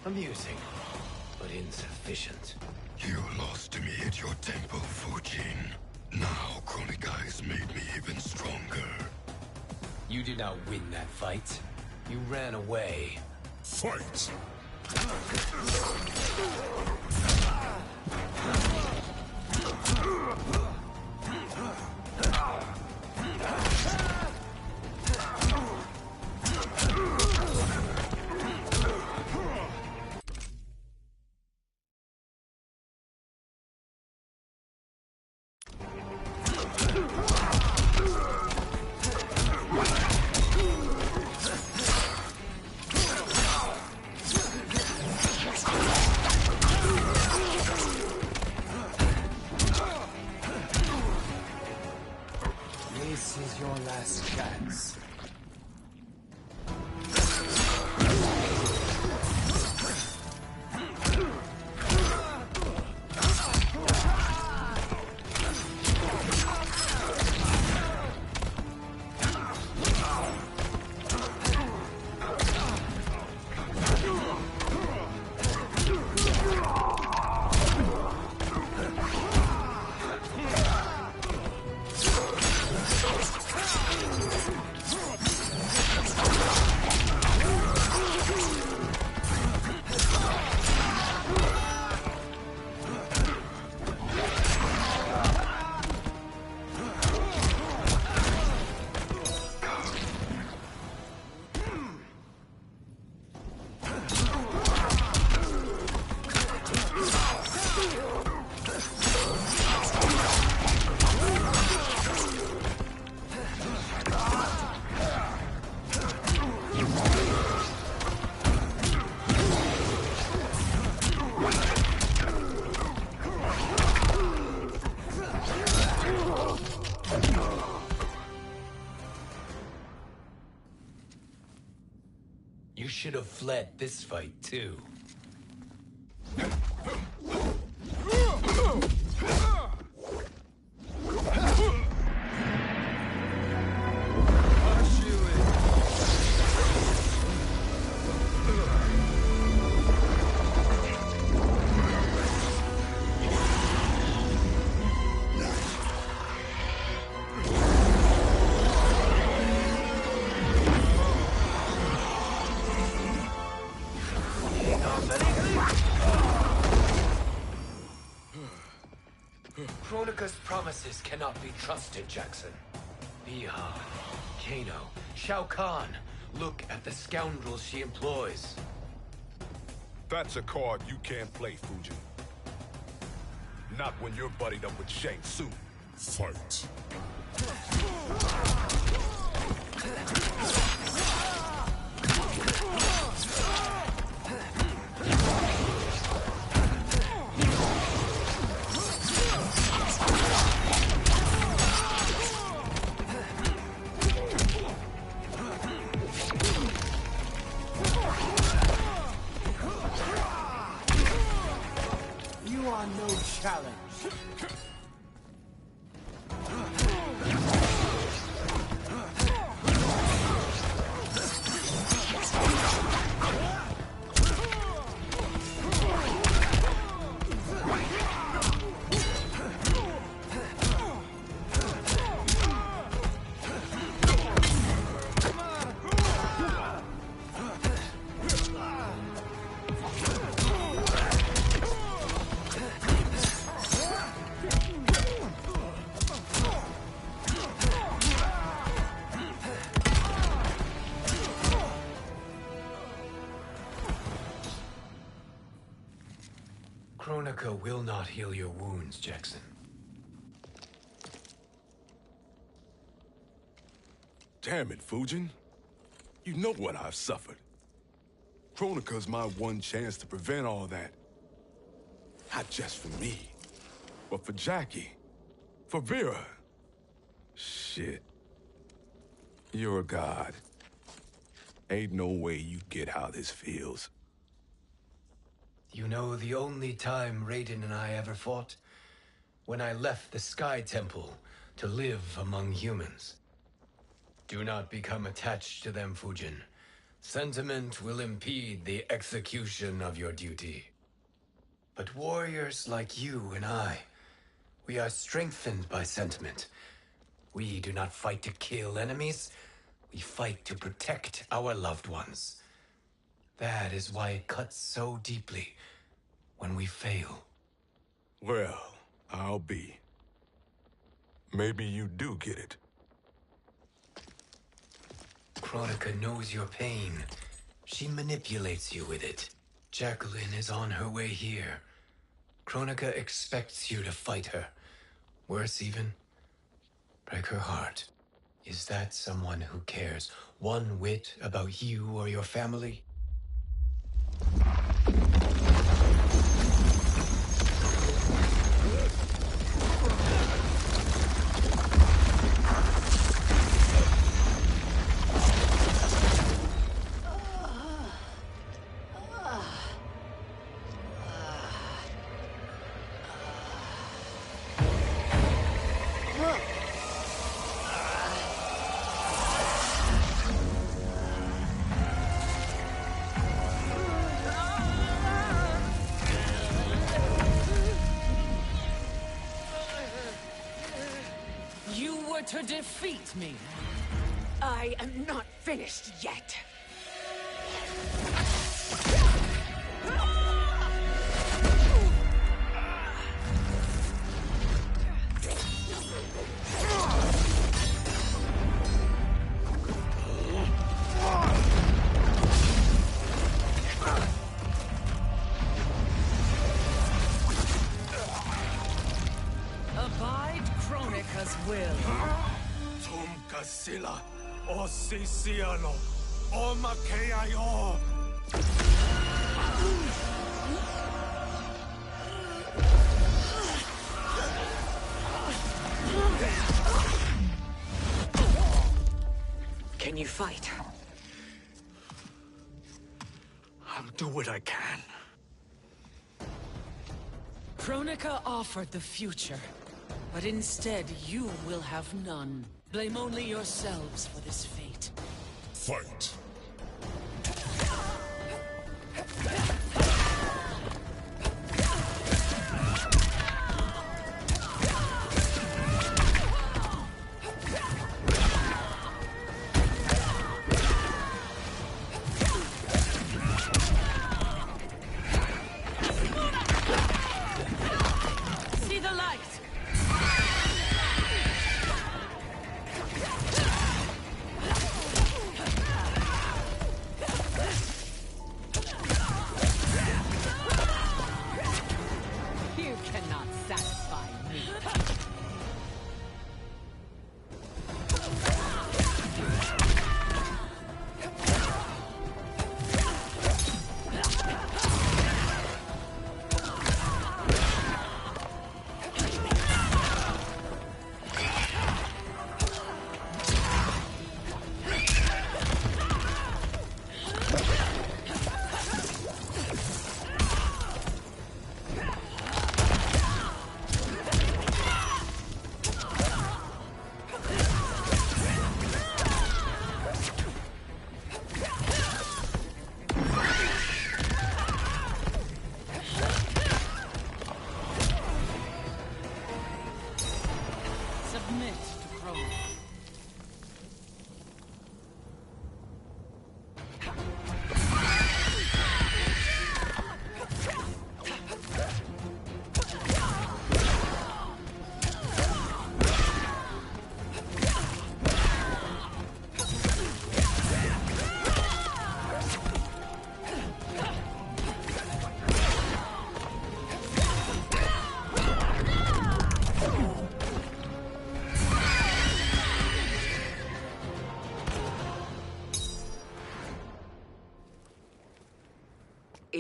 [SPEAKER 3] Amusing, but insufficient.
[SPEAKER 13] You lost to me at your temple, Fujin. Now Kronika has made me even stronger.
[SPEAKER 3] You did not win that fight. You ran away.
[SPEAKER 13] Fight!
[SPEAKER 3] This is your last chance. You should have fled this fight, too. Kronika's promises cannot be trusted, Jackson. Biha, Kano, Shao Kahn. Look at the scoundrels she employs.
[SPEAKER 5] That's a card you can't play, Fujin. Not when you're buddied up with Shang Tsung.
[SPEAKER 13] Fight.
[SPEAKER 3] You are no challenge. Kronika will not heal your wounds, Jackson.
[SPEAKER 5] Damn it, Fujin. You know what I've suffered. Kronika's my one chance to prevent all that. Not just for me, but for Jackie, for Vera. Shit. You're a god. Ain't no way you get how this feels.
[SPEAKER 3] You know the only time Raiden and I ever fought? When I left the Sky Temple to live among humans. Do not become attached to them, Fujin. Sentiment will impede the execution of your duty. But warriors like you and I, we are strengthened by sentiment. We do not fight to kill enemies. We fight to protect our loved ones. That is why it cuts so deeply when we fail.
[SPEAKER 5] Well, I'll be. Maybe you do get it.
[SPEAKER 3] Kronika knows your pain. She manipulates you with it. Jacqueline is on her way here. Kronika expects you to fight her. Worse even, break her heart. Is that someone who cares one whit about you or your family?
[SPEAKER 10] To defeat me.
[SPEAKER 9] I am not finished yet.
[SPEAKER 10] Abide Kronika's will.
[SPEAKER 6] Sila, o Siciano, o Makeayo.
[SPEAKER 9] Can you fight?
[SPEAKER 6] I'll do what I can.
[SPEAKER 10] Kronika offered the future, but instead you will have none. Blame only yourselves for this fate.
[SPEAKER 13] Fight.
[SPEAKER 10] See the light!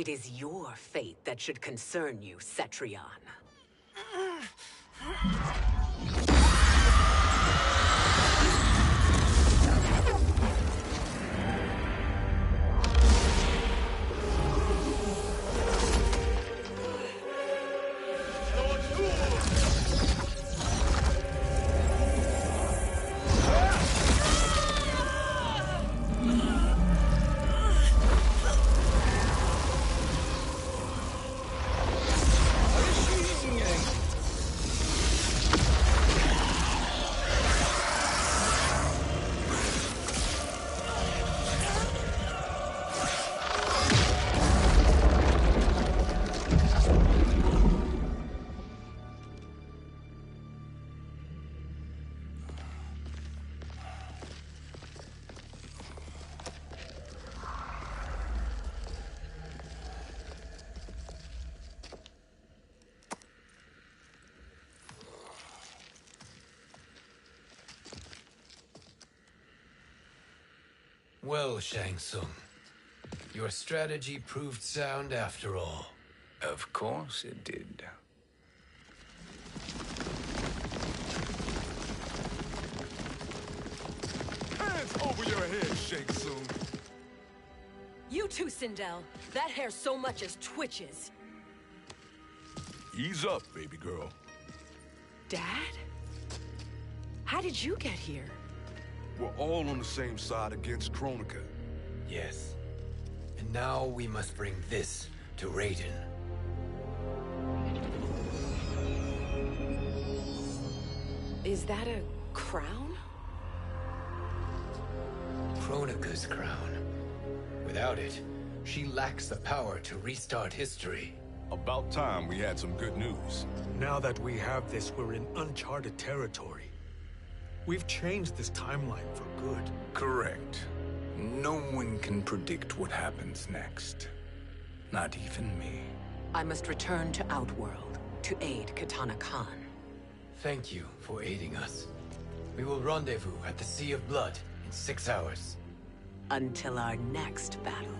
[SPEAKER 9] It is your fate that should concern you, Cetrion.
[SPEAKER 14] Well, Shang Tsung, your strategy proved sound after all.
[SPEAKER 4] Of course it did.
[SPEAKER 6] Hands over your head, Shang Tsung.
[SPEAKER 15] You too, Sindel. That hair so much as twitches.
[SPEAKER 6] Ease up, baby girl.
[SPEAKER 15] Dad? How did you get here?
[SPEAKER 6] We're all on the same side against Kronika.
[SPEAKER 14] Yes. And now we must bring this to Raiden.
[SPEAKER 15] Is that a crown?
[SPEAKER 14] Kronika's crown. Without it, she lacks the power to restart history.
[SPEAKER 6] About time we had some good news. Now that we have this, we're in uncharted territory. We've changed this timeline for good.
[SPEAKER 4] Correct. No one can predict what happens next. Not even me.
[SPEAKER 9] I must return to Outworld to aid Katana Khan.
[SPEAKER 14] Thank you for aiding us. We will rendezvous at the Sea of Blood in 6 hours.
[SPEAKER 9] Until our next battle.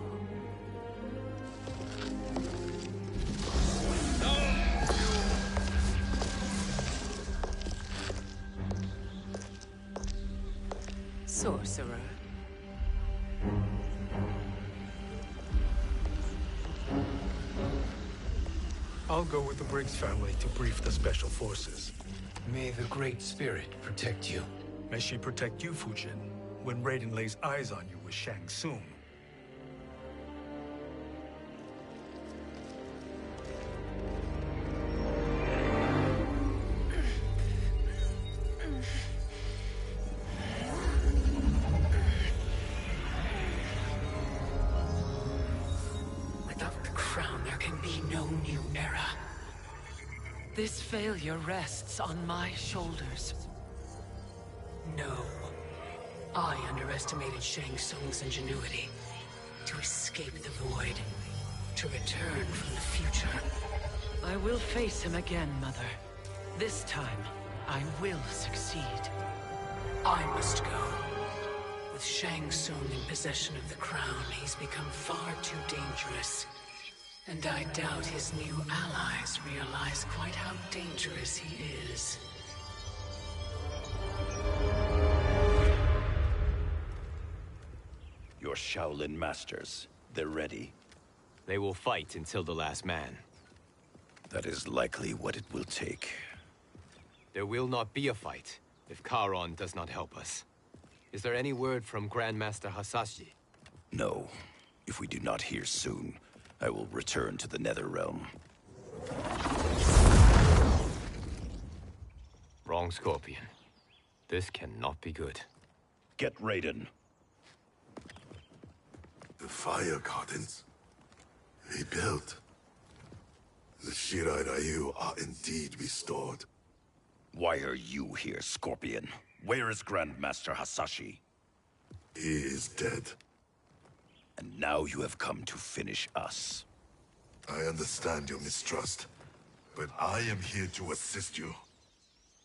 [SPEAKER 9] Sorcerer.
[SPEAKER 6] I'll go with the Briggs family to brief the Special Forces.
[SPEAKER 14] May the Great Spirit protect you.
[SPEAKER 6] May she protect you, Fujin, when Raiden lays eyes on you with Shang Tsung.
[SPEAKER 10] Without the crown, there can be no new era. This failure rests on my shoulders. No. I underestimated Shang Tsung's ingenuity. To escape the void. To return from the future. I will face him again, Mother. This time, I will succeed. I must go. With Shang Tsung in possession of the crown, he's become far too dangerous. And I doubt his new allies realize quite how dangerous he is.
[SPEAKER 16] Your Shaolin masters, they're ready.
[SPEAKER 3] They will fight until the last man.
[SPEAKER 16] That is likely what it will take.
[SPEAKER 3] There will not be a fight if Charon does not help us. Is there any word from Grandmaster Hasashi?
[SPEAKER 16] No. If we do not hear soon, I will return to the Netherrealm.
[SPEAKER 3] Wrong, Scorpion. This cannot be good.
[SPEAKER 16] Get Raiden.
[SPEAKER 5] The fire gardens rebuilt. The Shirai Ryu are indeed restored.
[SPEAKER 16] Why are you here, Scorpion? Where is Grandmaster Hasashi?
[SPEAKER 5] He is dead.
[SPEAKER 16] And now you have come to finish us.
[SPEAKER 5] I understand your mistrust, but I am here to assist you.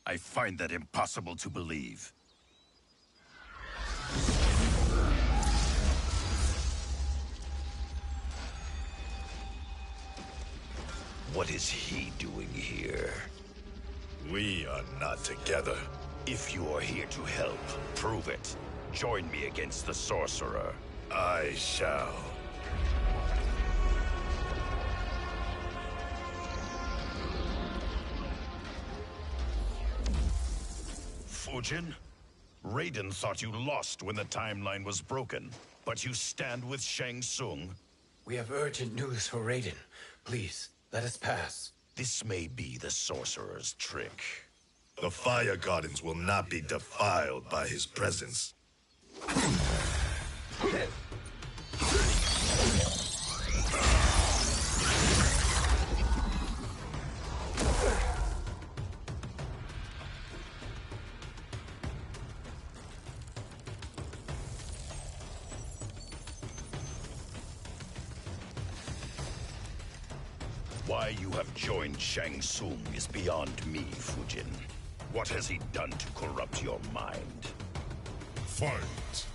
[SPEAKER 16] I find that impossible to believe. What is he doing here?
[SPEAKER 13] We are not together.
[SPEAKER 16] If you are here to help, prove it. Join me against the sorcerer.
[SPEAKER 13] I shall.
[SPEAKER 16] Fujin? Raiden thought you lost when the timeline was broken, but you stand with Shang Tsung.
[SPEAKER 14] We have urgent news for Raiden. Please, let us pass.
[SPEAKER 16] This may be the sorcerer's trick.
[SPEAKER 13] The Fire Gardens will not be defiled by his presence.
[SPEAKER 16] Why you have joined Shang Tsung is beyond me, Fujin. What has he done to corrupt your mind?
[SPEAKER 13] Fight!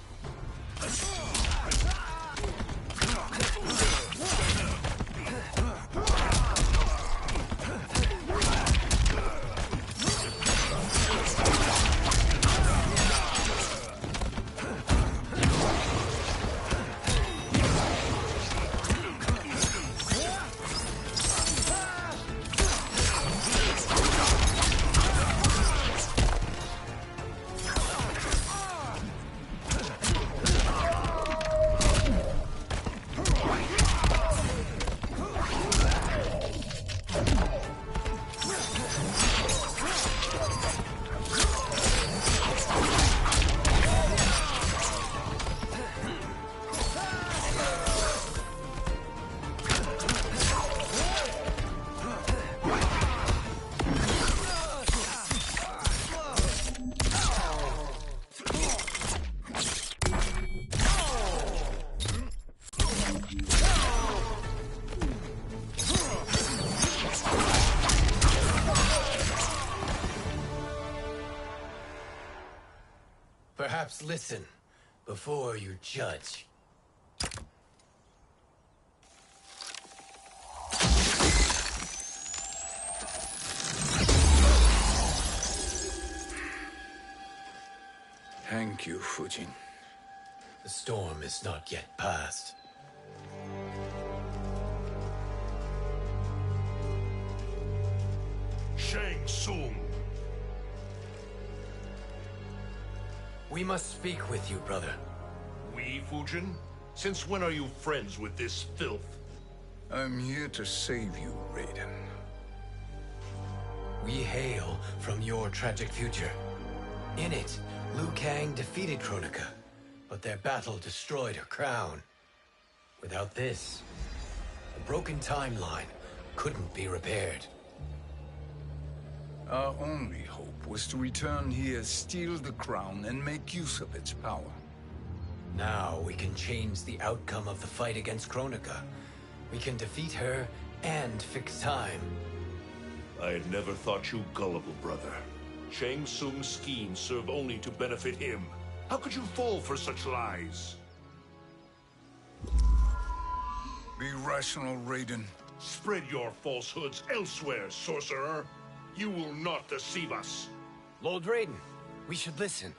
[SPEAKER 14] Perhaps listen before you judge.
[SPEAKER 4] Thank you, Fujin.
[SPEAKER 14] The storm is not yet past.
[SPEAKER 13] Shang Tsung!
[SPEAKER 14] We must speak with you, brother.
[SPEAKER 13] We, Fujin? Since when are you friends with this filth?
[SPEAKER 4] I'm here to save you, Raiden.
[SPEAKER 14] We hail from your tragic future. In it, Liu Kang defeated Kronika, but their battle destroyed her crown. Without this, the broken timeline couldn't be repaired.
[SPEAKER 4] Our only hope was to return here, steal the crown, and make use of its power.
[SPEAKER 14] Now we can change the outcome of the fight against Kronika. We can defeat her and fix time.
[SPEAKER 13] I had never thought you gullible, brother. Shang Tsung's schemes serve only to benefit him. How could you fall for such lies?
[SPEAKER 4] Be rational, Raiden.
[SPEAKER 13] Spread your falsehoods elsewhere, sorcerer. You will not deceive us.
[SPEAKER 14] Lord Raiden, we should listen.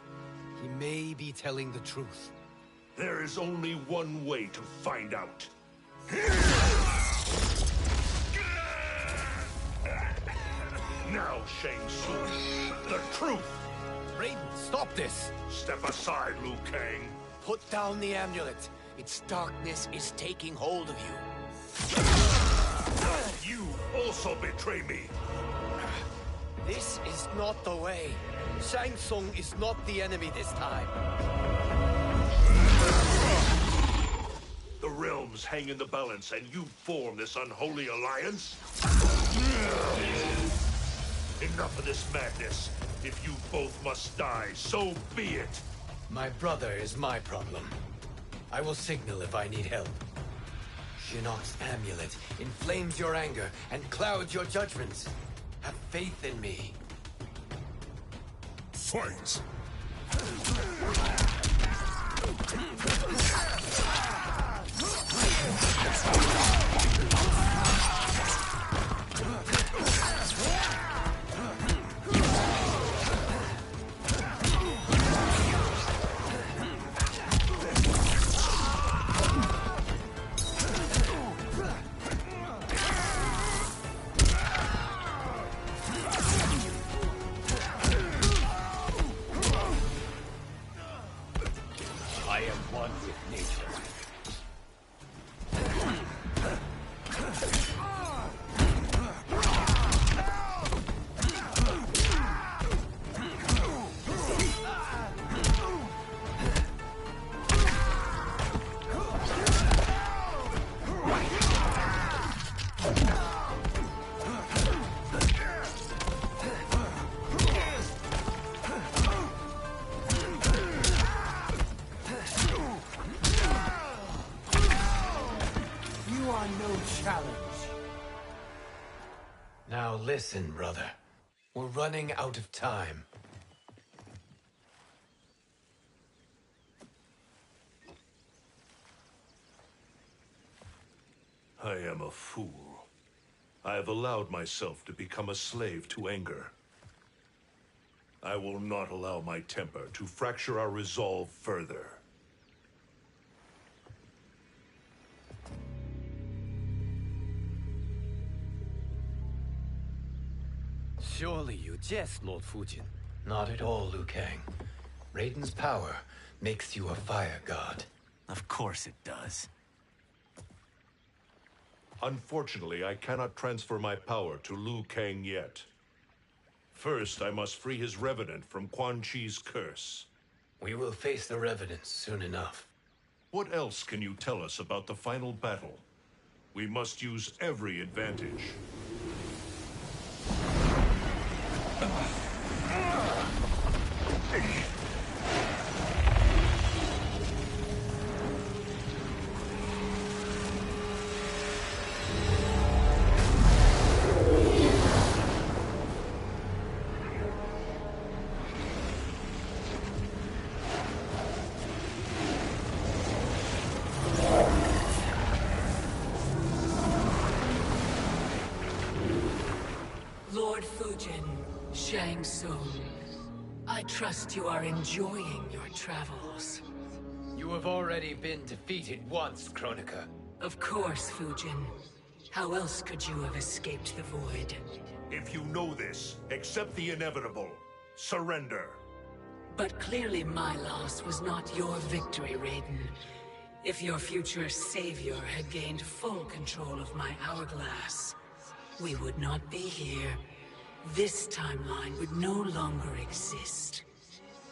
[SPEAKER 14] He may be telling the truth.
[SPEAKER 13] There is only one way to find out. Now, Shang Tsung, the truth!
[SPEAKER 14] Raiden, stop this!
[SPEAKER 13] Step aside, Liu Kang.
[SPEAKER 14] Put down the amulet. Its darkness is taking hold of you.
[SPEAKER 13] You also betray me.
[SPEAKER 14] This is not the way. Shang Tsung is not the enemy this time.
[SPEAKER 13] The realms hang in the balance, and you form this unholy alliance? Enough of this madness. If you both must die, so be it.
[SPEAKER 14] My brother is my problem. I will signal if I need help. Shinnok's amulet inflames your anger and clouds your judgments. Have faith in me.
[SPEAKER 13] Fight!
[SPEAKER 14] Now listen, brother. We're running out of time.
[SPEAKER 13] I am a fool. I have allowed myself to become a slave to anger. I will not allow my temper to fracture our resolve further.
[SPEAKER 3] Surely you jest, Lord Fujin.
[SPEAKER 14] Not at all, Liu Kang. Raiden's power makes you a fire god.
[SPEAKER 3] Of course it does.
[SPEAKER 13] Unfortunately, I cannot transfer my power to Liu Kang yet. First, I must free his Revenant from Quan Chi's curse.
[SPEAKER 14] We will face the Revenants soon enough.
[SPEAKER 13] What else can you tell us about the final battle? We must use every advantage.
[SPEAKER 10] Lord Fujin, Shang Tsung, I trust you are enjoying your travels.
[SPEAKER 14] You have already been defeated once, Kronika.
[SPEAKER 10] Of course, Fujin. How else could you have escaped the void?
[SPEAKER 13] If you know this, accept the inevitable. Surrender.
[SPEAKER 10] But clearly my loss was not your victory, Raiden. If your future savior had gained full control of my hourglass, we would not be here. This timeline would no longer exist.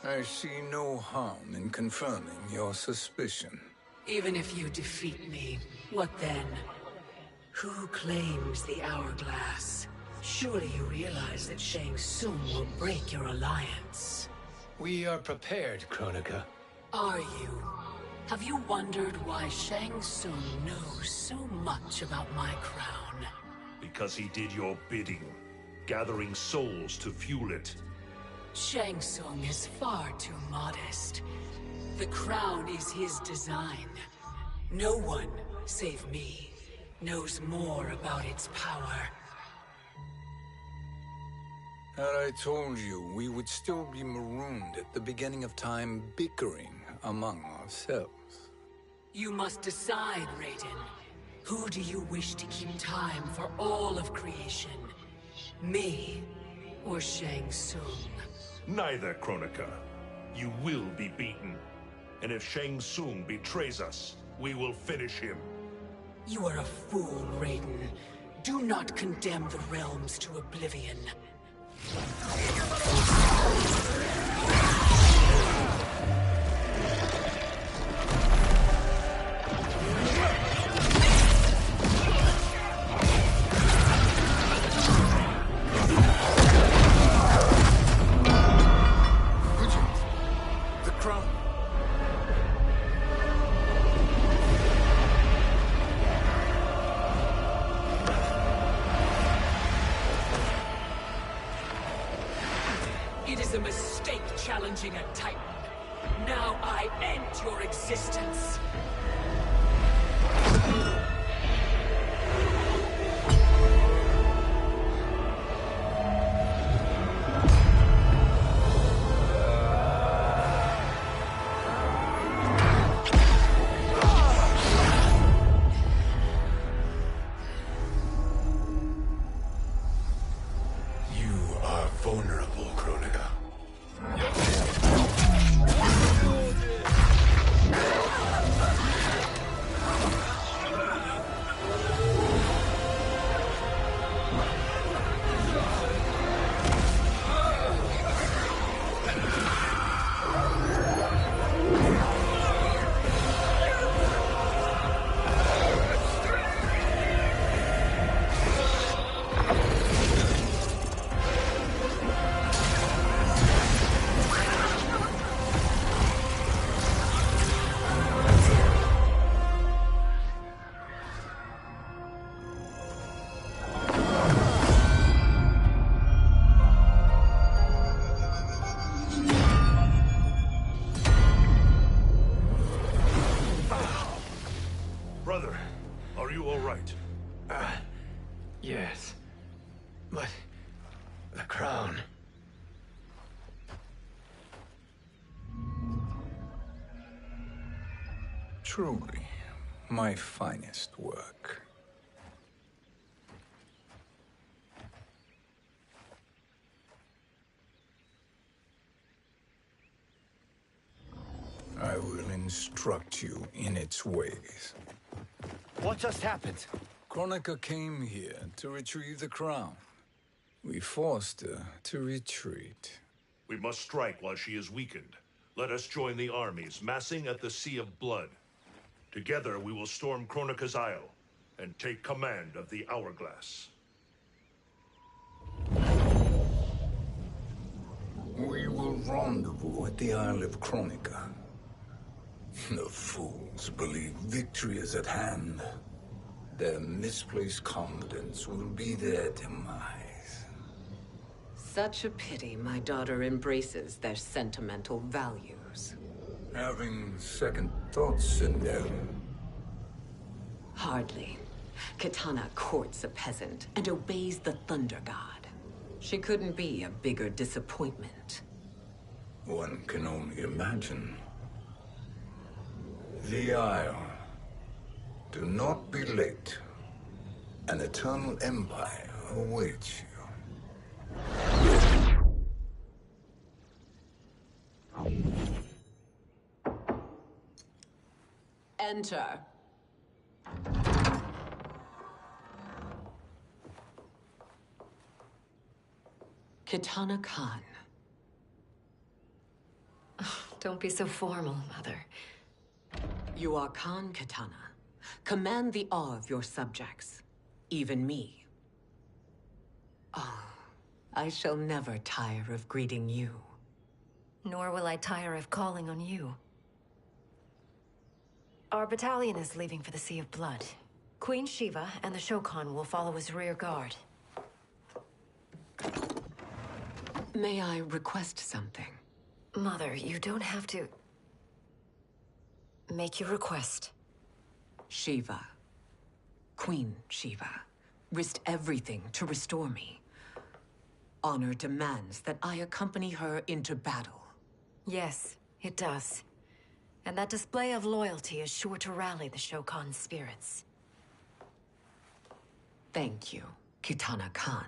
[SPEAKER 4] I see no harm in confirming your suspicion.
[SPEAKER 10] Even if you defeat me, what then? Who claims the hourglass? Surely you realize that Shang Tsung will break your alliance.
[SPEAKER 14] We are prepared, Kronika.
[SPEAKER 10] Are you? Have you wondered why Shang Tsung knows so much about my crown?
[SPEAKER 13] Because he did your bidding, gathering souls to fuel it.
[SPEAKER 10] Shang Tsung is far too modest. The crown is his design. No one, save me, knows more about its power.
[SPEAKER 4] Had I told you, we would still be marooned at the beginning of time, bickering among ourselves.
[SPEAKER 10] You must decide, Raiden. Who do you wish to keep time for all of creation? Me or Shang Tsung?
[SPEAKER 13] Neither, Kronika. You will be beaten. And if Shang Tsung betrays us, we will finish him.
[SPEAKER 10] You are a fool, Raiden. Do not condemn the realms to oblivion. It is a mistake challenging a Titan. Now I end your existence.
[SPEAKER 14] You are vulnerable, Kronika. But the crown...
[SPEAKER 4] Truly, my finest work. I will instruct you in its ways.
[SPEAKER 14] What just happened?
[SPEAKER 4] Kronika came here to retrieve the crown. We forced her to retreat.
[SPEAKER 13] We must strike while she is weakened. Let us join the armies, massing at the Sea of Blood. Together we will storm Kronika's Isle, and take command of the Hourglass.
[SPEAKER 4] We will rendezvous at the Isle of Kronika. The fools believe victory is at hand. Their misplaced confidence will be their demise.
[SPEAKER 9] Such a pity my daughter embraces their sentimental values.
[SPEAKER 4] Having second thoughts, Sindel.
[SPEAKER 9] Hardly. Kitana courts a peasant and obeys the Thunder God. She couldn't be a bigger disappointment.
[SPEAKER 4] One can only imagine. The Isle. Do not be late. An eternal empire awaits you.
[SPEAKER 9] Enter. Kitana Khan.
[SPEAKER 7] Don't be so formal, Mother.
[SPEAKER 9] You are Khan Kitana. Command the awe of your subjects. Even me. Oh, I shall never tire of greeting you.
[SPEAKER 7] Nor will I tire of calling on you. Our battalion is leaving for the Sea of Blood. Queen Shiva and the Shokan will follow as rear guard.
[SPEAKER 9] May I request something?
[SPEAKER 7] Mother, you don't have to... make your request.
[SPEAKER 9] Shiva. Queen Shiva. Risked everything to restore me. Honor demands that I accompany her into battle.
[SPEAKER 7] Yes, it does. And that display of loyalty is sure to rally the Shokan's spirits.
[SPEAKER 9] Thank you, Kitana Khan.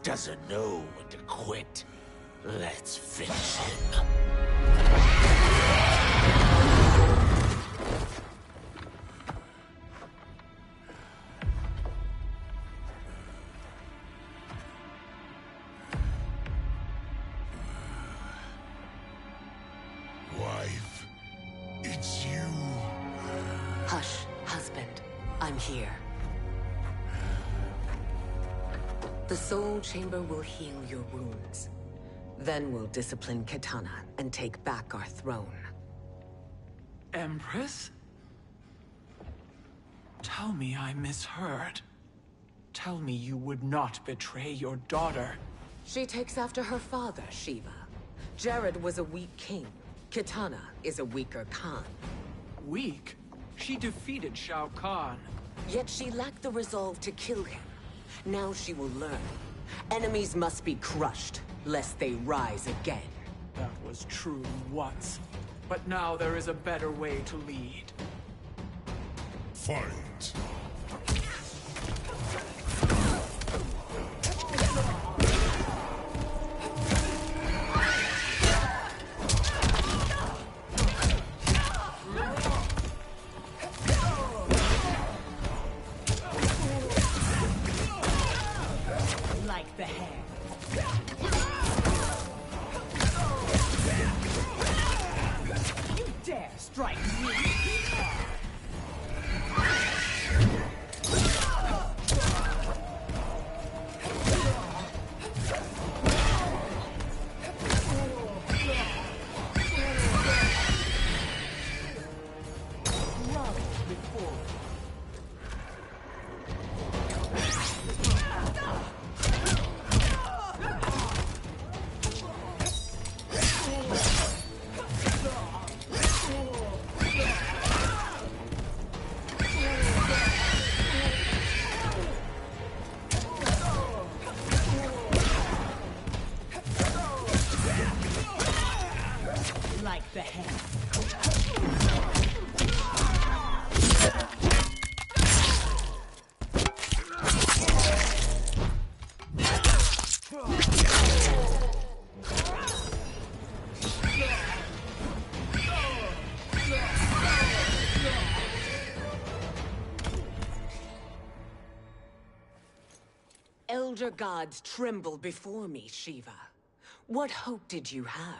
[SPEAKER 8] Doesn't know when to quit. Let's finish him.
[SPEAKER 6] Wife, it's you.
[SPEAKER 9] Hush, husband. I'm here. The Soul Chamber will heal your wounds. Then we'll discipline Kitana and take back our throne.
[SPEAKER 17] Empress? Tell me I misheard. Tell me you would not betray your daughter.
[SPEAKER 9] She takes after her father, Shiva. Jared was a weak king. Kitana is a weaker Khan.
[SPEAKER 17] Weak? She defeated Shao Kahn.
[SPEAKER 9] Yet she lacked the resolve to kill him. Now she will learn. Enemies must be crushed, lest they rise again.
[SPEAKER 17] That was true once. But now there is a better way to lead.
[SPEAKER 6] Fight.
[SPEAKER 9] elder gods tremble before me, Shiva. What hope did you have?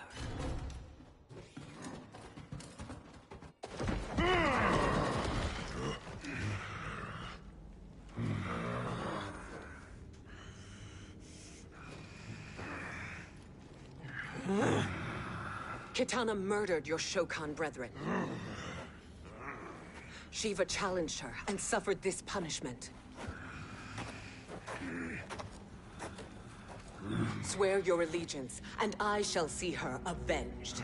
[SPEAKER 9] Kitana murdered your Shokan brethren. Shiva challenged her and suffered this punishment. Swear your allegiance, and I shall see her avenged.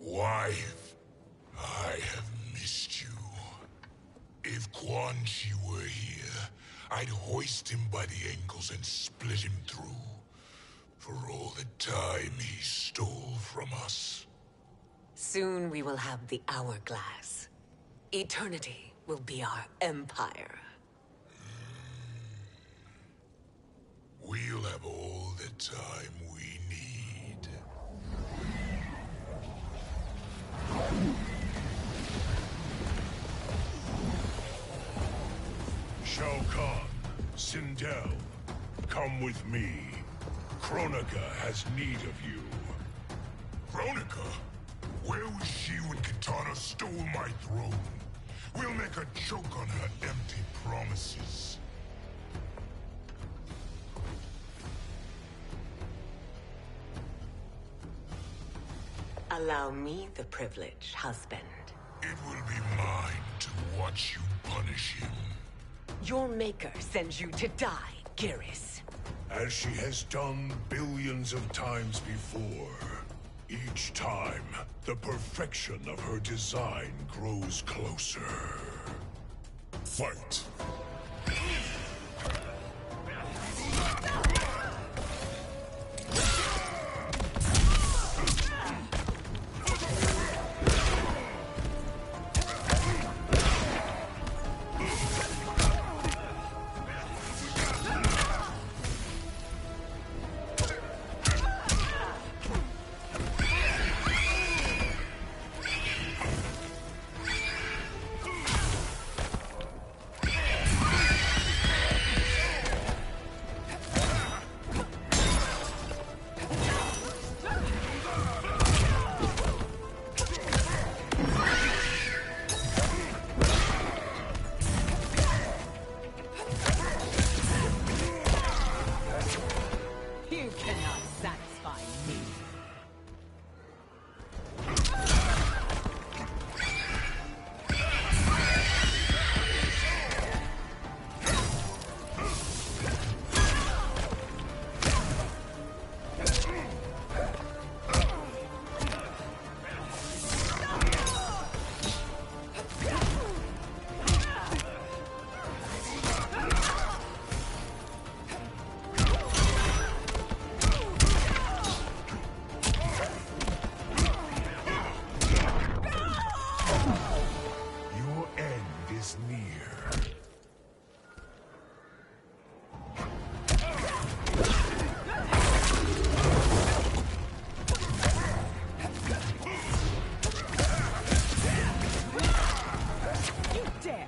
[SPEAKER 5] Wife, I have missed you. If Quan Chi were here, I'd hoist him by the ankles and split him through. For all the time he stole from us.
[SPEAKER 9] Soon we will have the hourglass. Eternity will be our empire.
[SPEAKER 5] We'll have all the time we need.
[SPEAKER 13] Shao Kahn, Sindel, come with me. Kronika has need of you.
[SPEAKER 5] Kronika? Where was she when Kitana stole my throne? We'll make her choke on her empty promises.
[SPEAKER 9] Allow me the privilege, husband.
[SPEAKER 5] It will be mine to watch you punish him.
[SPEAKER 9] Your maker sends you to die, Geras.
[SPEAKER 13] As she has done billions of times before. Each time, the perfection of her design grows closer.
[SPEAKER 5] Fight!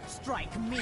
[SPEAKER 18] Strike me?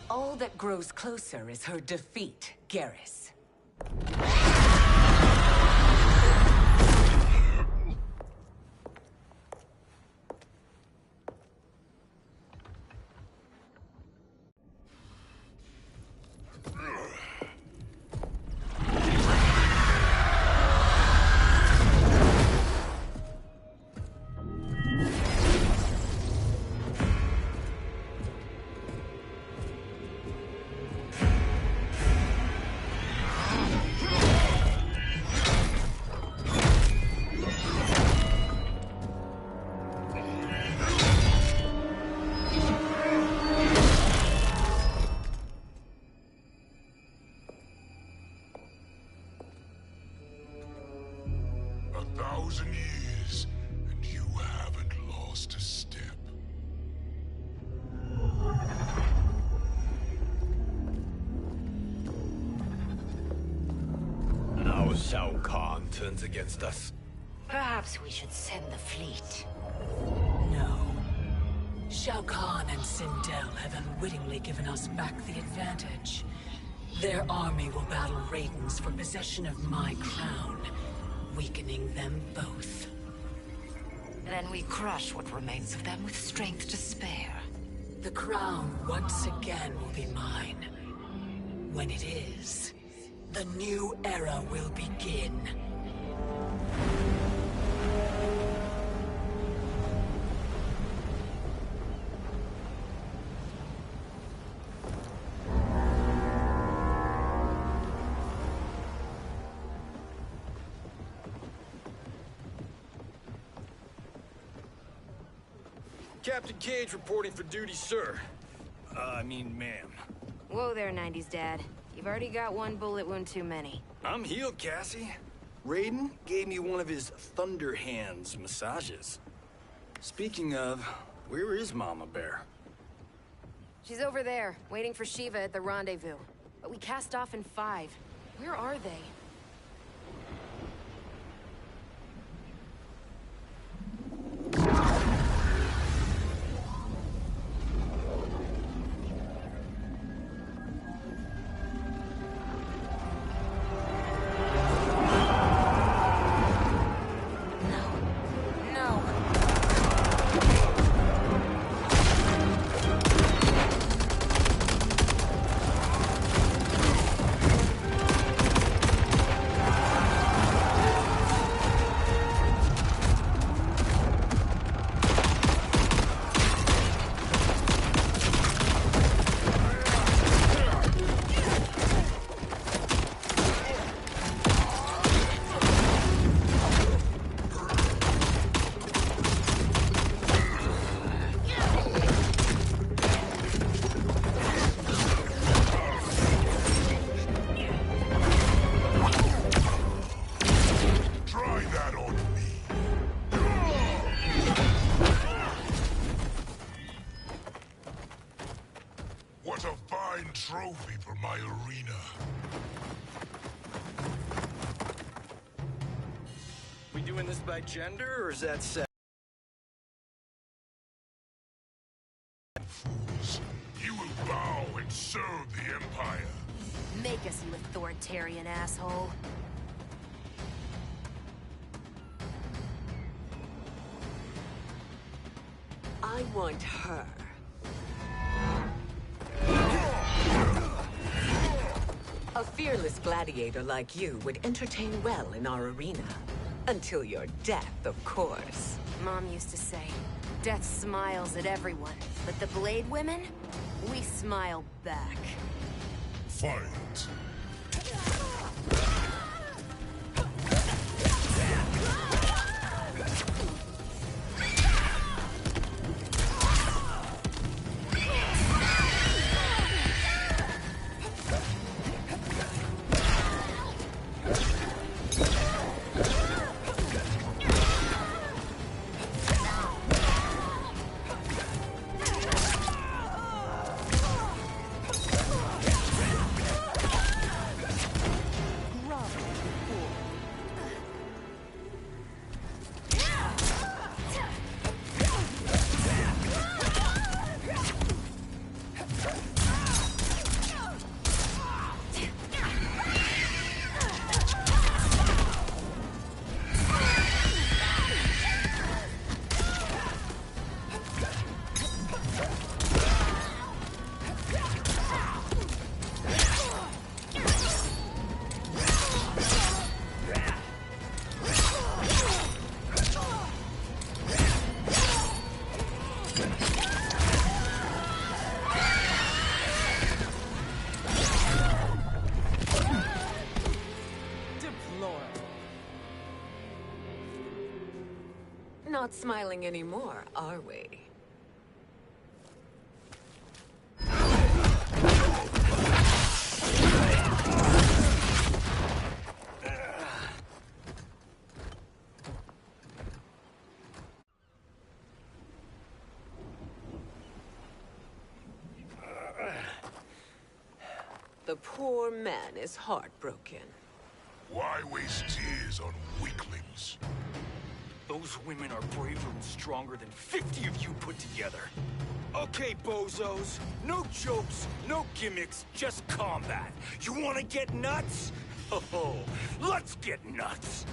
[SPEAKER 9] All that grows closer is her defeat, Geras.
[SPEAKER 5] 1,000 years, and you haven't lost a step.
[SPEAKER 14] Now Shao Kahn turns against us.
[SPEAKER 7] Perhaps we should send the fleet.
[SPEAKER 10] No. Shao Kahn and Sindel have unwittingly given us back the advantage. Their army will battle Raidens for possession of my crown, weakening them both.
[SPEAKER 7] Then we crush what remains of them with strength to spare.
[SPEAKER 10] The crown once again will be mine. When it is, the new era will begin.
[SPEAKER 18] Captain Cage reporting for duty, sir. Ma'am.
[SPEAKER 19] Whoa there, 90s Dad. You've already got one bullet wound too many.
[SPEAKER 18] I'm healed, Cassie. Raiden gave me one of his Thunder Hands massages. Speaking of, where is Mama Bear?
[SPEAKER 19] She's over there, waiting for Shiva at the rendezvous. But we cast off in 5. Where are they?
[SPEAKER 5] What a fine trophy for my arena.
[SPEAKER 18] We doing this by gender, or is that set?
[SPEAKER 5] Fools, you will bow and serve the Empire.
[SPEAKER 19] Make us, you authoritarian asshole.
[SPEAKER 9] I want her. A fearless gladiator like you would entertain well in our arena. Until your death, of course.
[SPEAKER 19] Mom used to say, death smiles at everyone, but the Blade women, we smile back.
[SPEAKER 5] Fight.
[SPEAKER 9] Not smiling anymore, are we? The poor man is heartbroken.
[SPEAKER 5] Why waste tears on weaklings?
[SPEAKER 18] Those women are braver and stronger than 50 of you put together. Okay, bozos. No jokes, no gimmicks, just combat. You wanna get nuts? Oh, let's get nuts!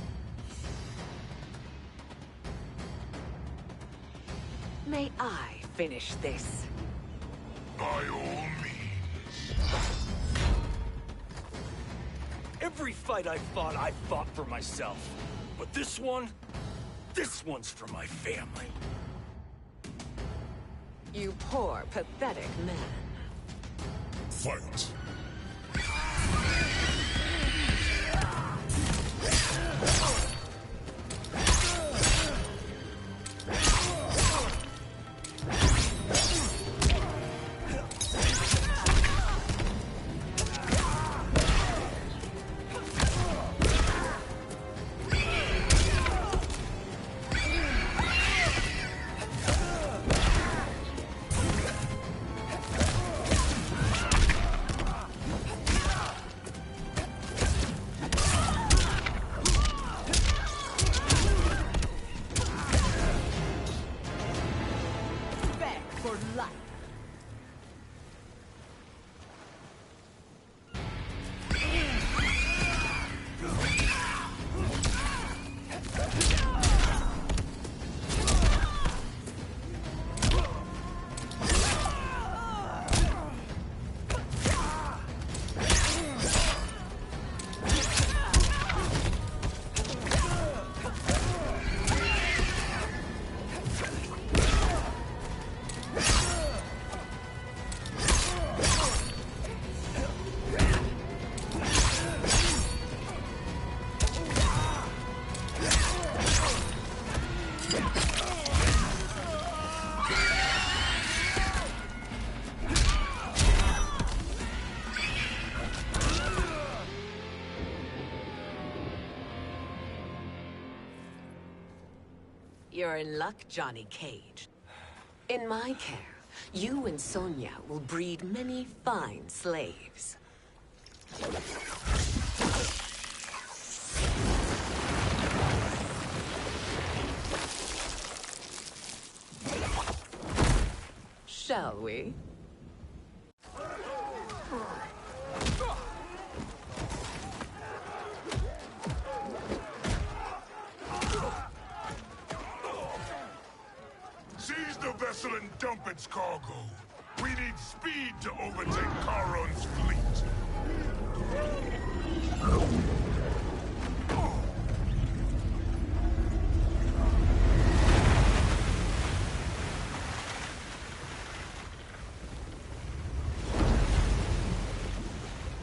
[SPEAKER 9] May I finish this?
[SPEAKER 5] By all means.
[SPEAKER 18] Every fight I fought for myself. But this one's for my family.
[SPEAKER 9] You poor, pathetic man.
[SPEAKER 5] Fight.
[SPEAKER 9] You're in luck, Johnny Cage. In my care, you and Sonia will breed many fine slaves. Shall we?
[SPEAKER 5] Seize the vessel and dump its cargo. We need speed to overtake Charon's fleet.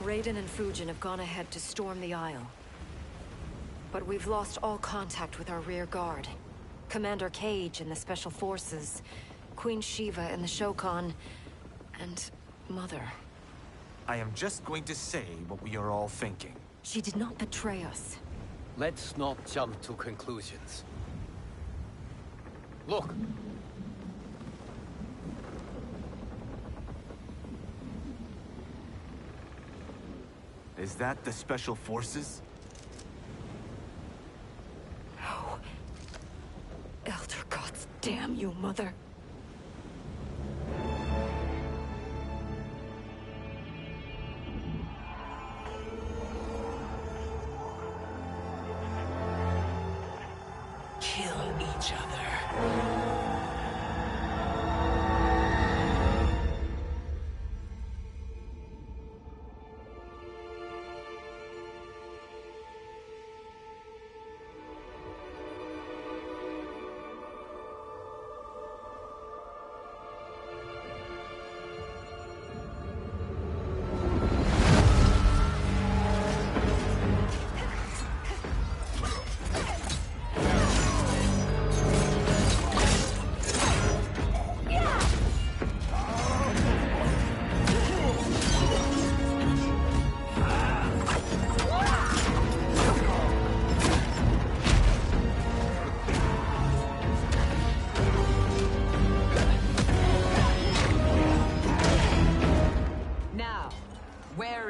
[SPEAKER 7] Raiden and Fujin have gone ahead to storm the Isle. But we've lost all contact with our rear guard. Commander Cage and the Special Forces, Queen Shiva and the Shokan, and Mother.
[SPEAKER 17] I am just going to say what we are all thinking.
[SPEAKER 7] She did not betray us.
[SPEAKER 3] Let's not jump to conclusions. Look!
[SPEAKER 17] Is that the Special Forces?
[SPEAKER 7] No. Elder gods damn you, Mother.
[SPEAKER 9] Kill each other.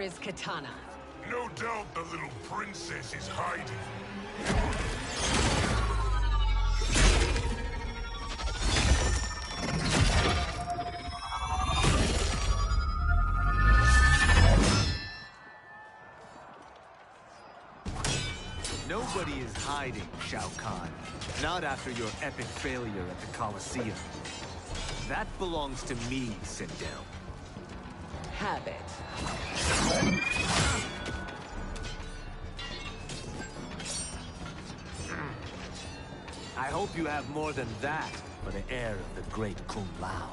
[SPEAKER 15] Where is Kitana?
[SPEAKER 5] No doubt the little princess is hiding.
[SPEAKER 20] Nobody is hiding, Shao Kahn. Not after your epic failure at the Colosseum. That belongs to me, Sindel.
[SPEAKER 9] Have it.
[SPEAKER 20] I hope you have more than that for the heir of the great Kung Lao.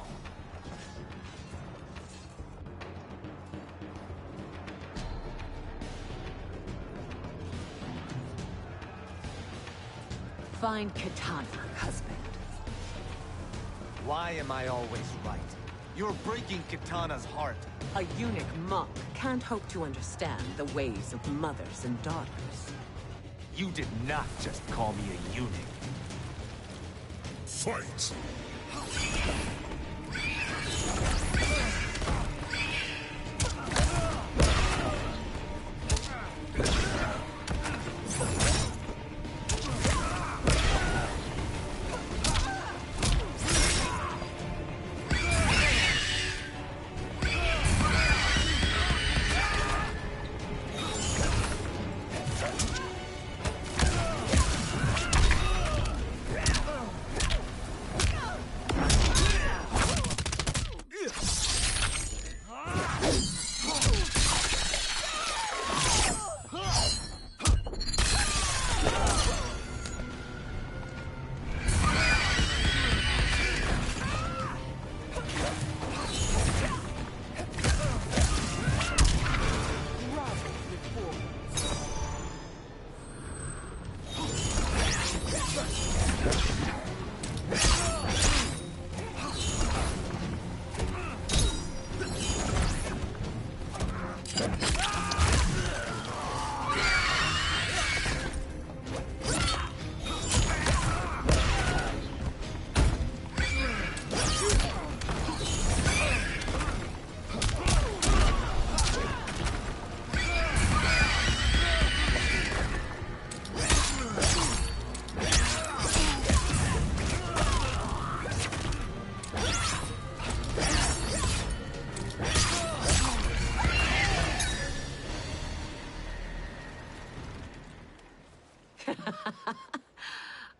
[SPEAKER 9] Find Kitana, husband.
[SPEAKER 20] Why am I always right? You're breaking Kitana's heart.
[SPEAKER 9] A eunuch monk can't hope to understand the ways of mothers and daughters.
[SPEAKER 20] You did not just call me a eunuch.
[SPEAKER 5] Fight!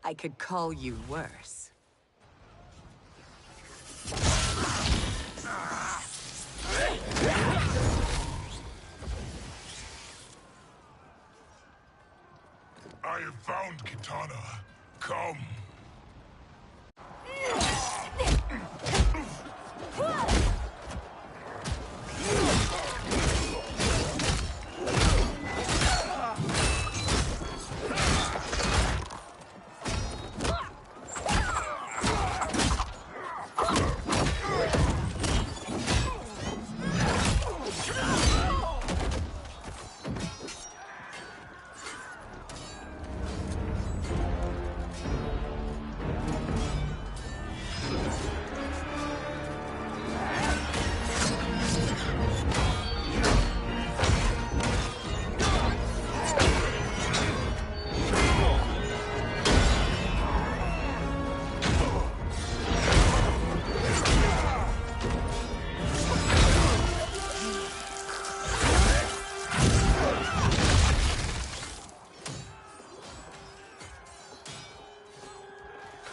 [SPEAKER 9] I could call you worse.
[SPEAKER 5] I have found Kitana. Come.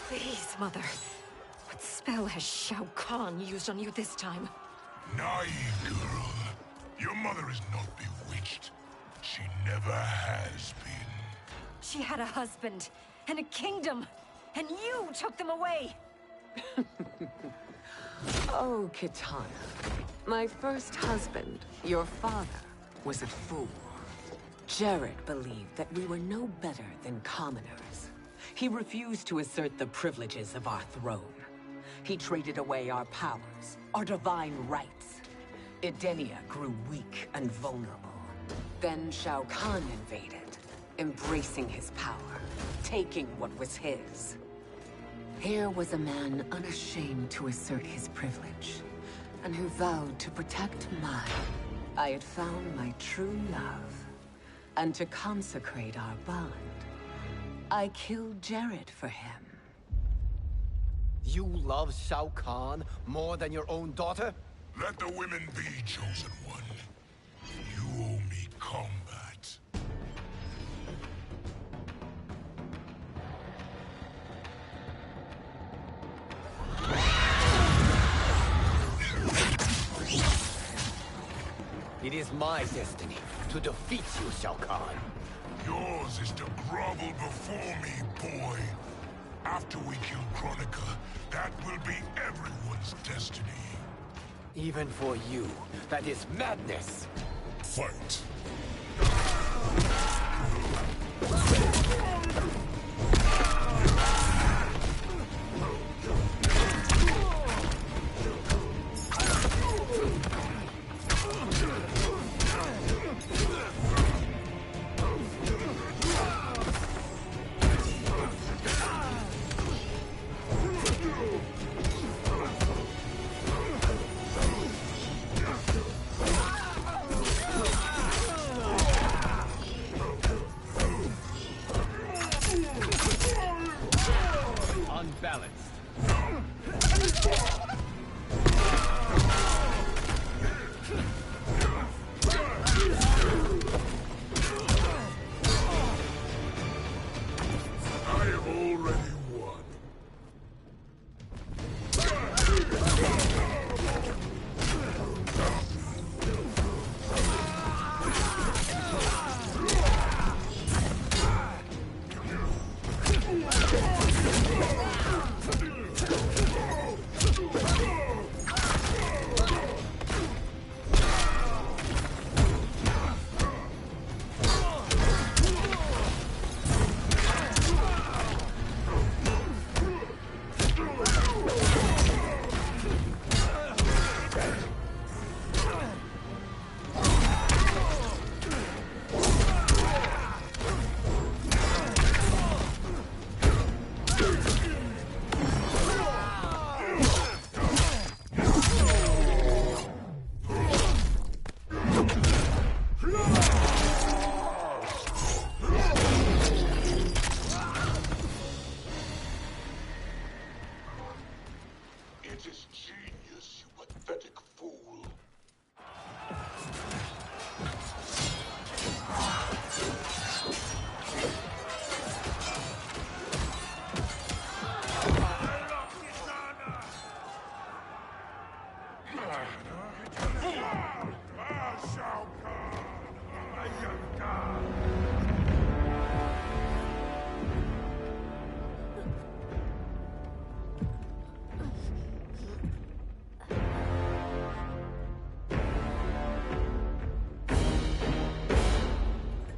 [SPEAKER 7] Please, Mother. What spell has Shao Kahn used on you this time?
[SPEAKER 5] Naive girl. Your mother is not bewitched. She never has been.
[SPEAKER 7] She had a husband and a kingdom, and you took them away!
[SPEAKER 9] Oh, Kitana. My first husband, your father, was a fool. Jared believed that we were no better than commoners. He refused to assert the privileges of our throne. He traded away our powers, our divine rights. Edenia grew weak and vulnerable. Then Shao Kahn invaded, embracing his power, taking what was his. Here was a man unashamed to assert his privilege, and who vowed to protect mine.
[SPEAKER 10] I had found my true love. And to consecrate our bond, I killed Jared for him.
[SPEAKER 14] You love Shao Kahn more than your own daughter?
[SPEAKER 5] Let the women be, chosen one. You owe me combat.
[SPEAKER 14] It is my destiny to defeat you, Shao Kahn.
[SPEAKER 5] Yours is to grovel before me, boy. After we kill Kronika, that will be everyone's destiny.
[SPEAKER 14] Even for you, that is madness.
[SPEAKER 5] Fight.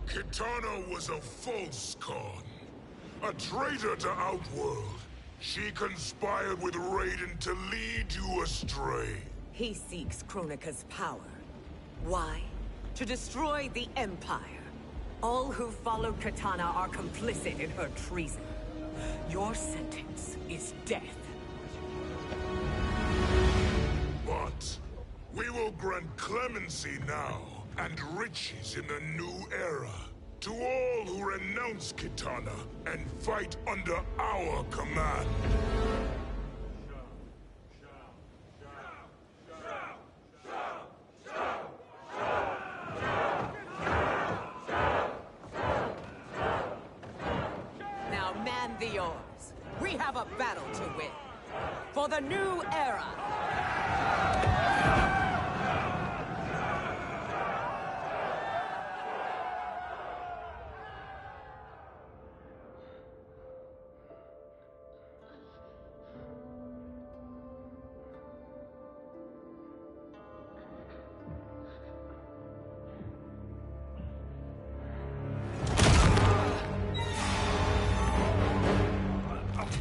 [SPEAKER 5] Kitana was a false Khan, a traitor to Outworld. She conspired with Raiden to lead you astray.
[SPEAKER 9] He seeks Kronika's power. Why? To destroy the Empire. All who follow Kitana are complicit in her treason. Your sentence is death.
[SPEAKER 5] But we will grant clemency now and riches in the new era to all who renounce Kitana and fight under our command.
[SPEAKER 9] Now man the oars. We have a battle to win. For the new era.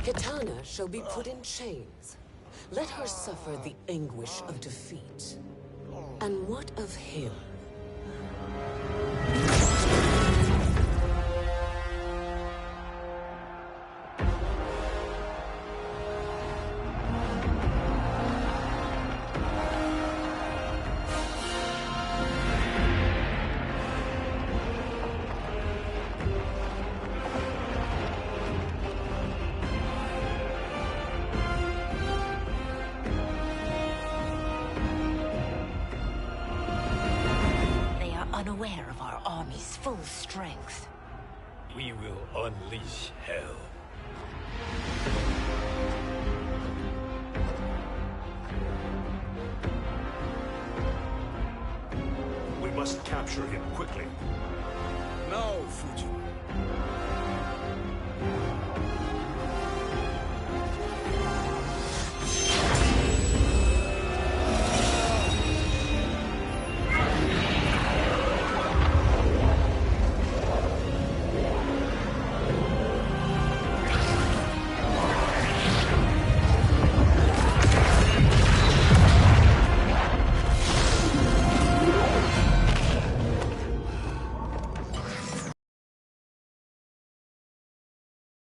[SPEAKER 10] Kitana shall be put in chains. Let her suffer the anguish of defeat. And what of him?
[SPEAKER 9] aware of our army's full strength.
[SPEAKER 18] We will unleash hell.
[SPEAKER 13] We must capture him quickly.
[SPEAKER 18] No, Fujin.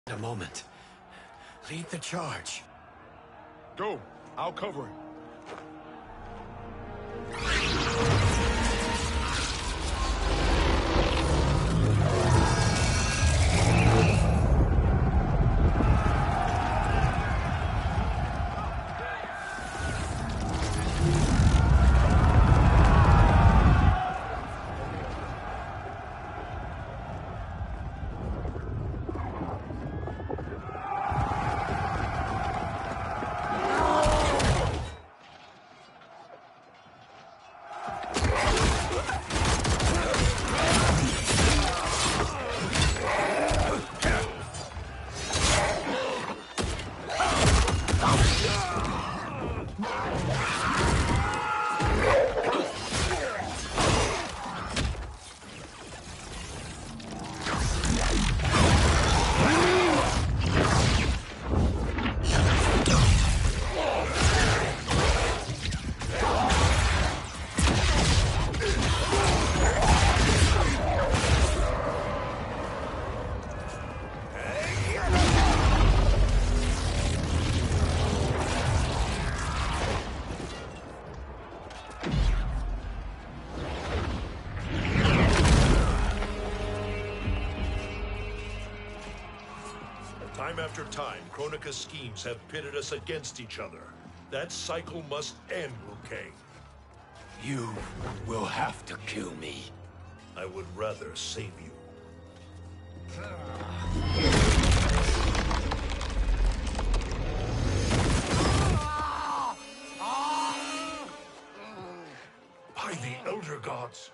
[SPEAKER 14] A moment. Lead the charge.
[SPEAKER 5] Go. I'll cover him.
[SPEAKER 13] Time after time, Kronika's schemes have pitted us against each other. That cycle must end, Liu Kang.
[SPEAKER 14] You will have to kill me.
[SPEAKER 13] I would rather save you. By the Elder Gods!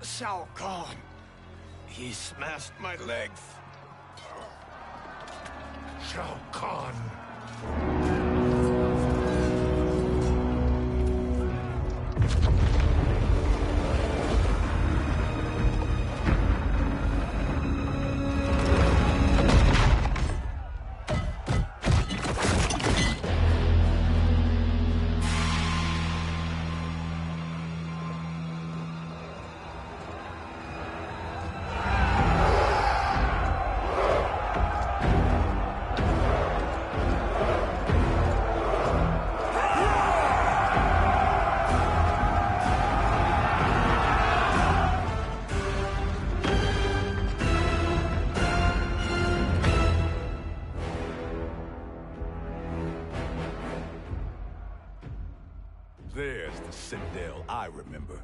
[SPEAKER 18] Shao Kahn. He smashed my legs.
[SPEAKER 13] Shao Kahn.
[SPEAKER 5] There's the Citadel I remember.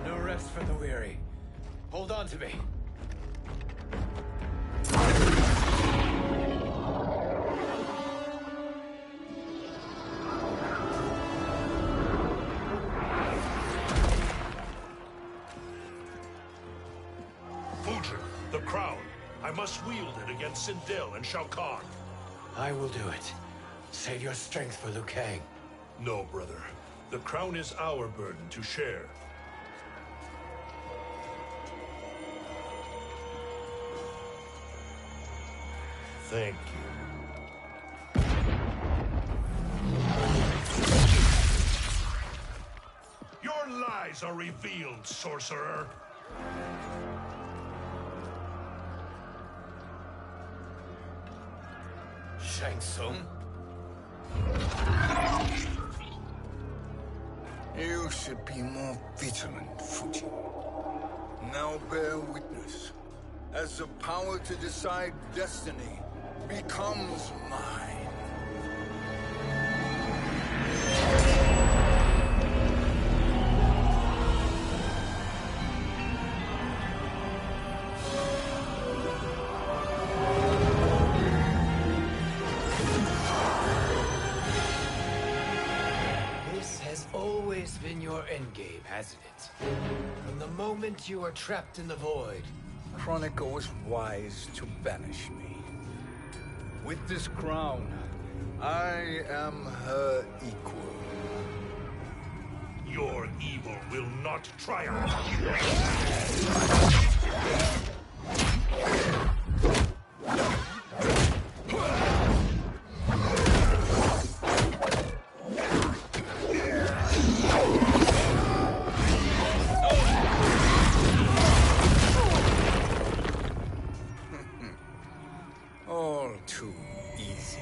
[SPEAKER 14] No rest for the weary. Hold on to me.
[SPEAKER 13] Fujin, the crown. I must wield it against Sindel and Shao Kahn.
[SPEAKER 14] I will do it. Save your strength for Liu Kang.
[SPEAKER 13] No, brother. The crown is our burden to share. Thank you. Your lies are revealed, sorcerer.
[SPEAKER 14] Shang Tsung?
[SPEAKER 4] You should be more vigilant, Fujin. Now bear witness, as the power to decide destiny becomes mine.
[SPEAKER 14] Been your endgame, hasn't it? From the moment you were trapped in the void.
[SPEAKER 4] Kronika was wise to banish me. With this crown, I am her equal.
[SPEAKER 13] Your evil will not triumph.
[SPEAKER 4] All too easy.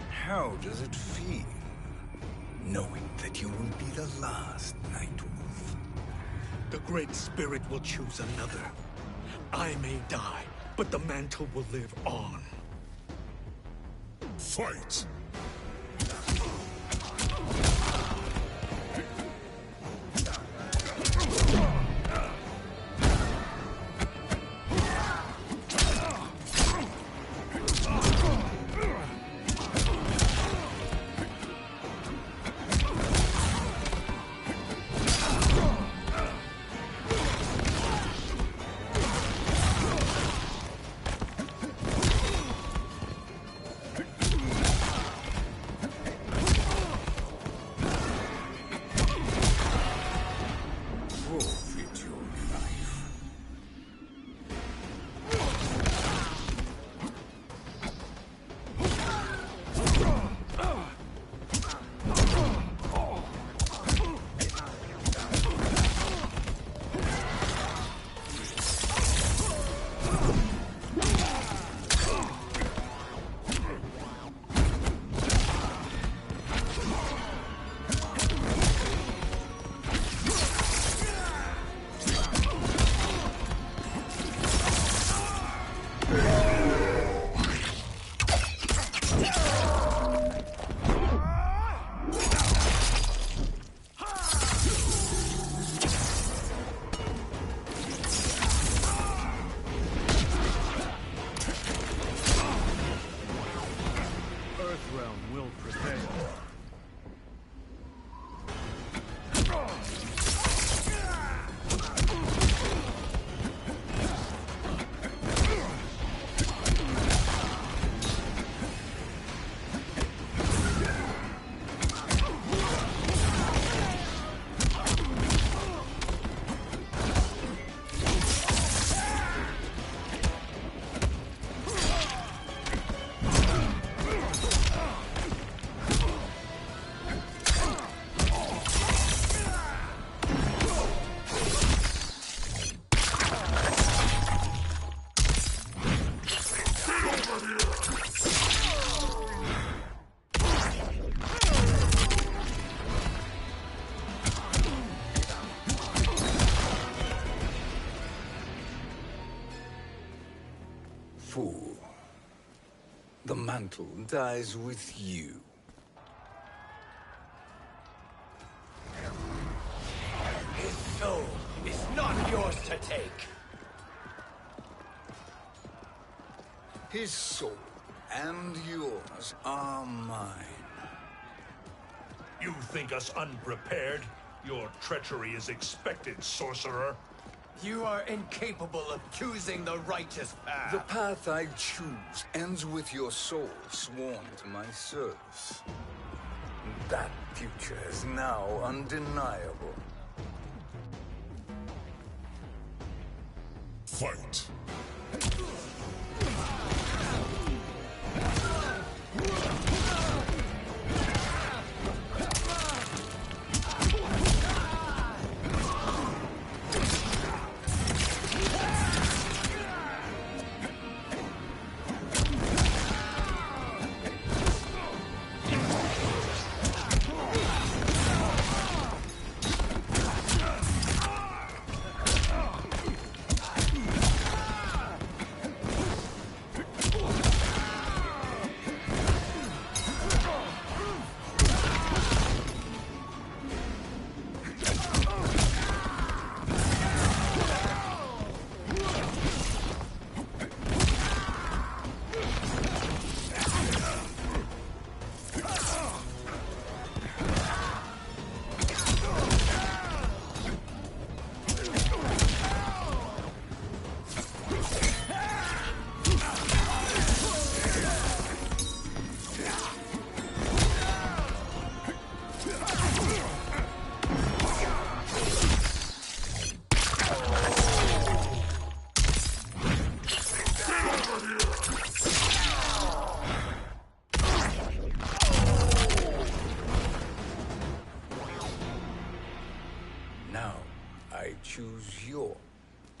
[SPEAKER 4] How does it feel, knowing that you will be the last Nightwolf?
[SPEAKER 6] The Great Spirit will choose another. I may die, but the mantle will live on.
[SPEAKER 5] Fight!
[SPEAKER 4] Fool. The mantle dies with you.
[SPEAKER 14] His soul is not yours to take.
[SPEAKER 4] His soul and yours are mine.
[SPEAKER 13] You think us unprepared? Your treachery is expected, sorcerer.
[SPEAKER 14] You are incapable of choosing the righteous path.
[SPEAKER 4] The path I choose ends with your soul sworn to my service. That future is now undeniable.
[SPEAKER 5] Fight!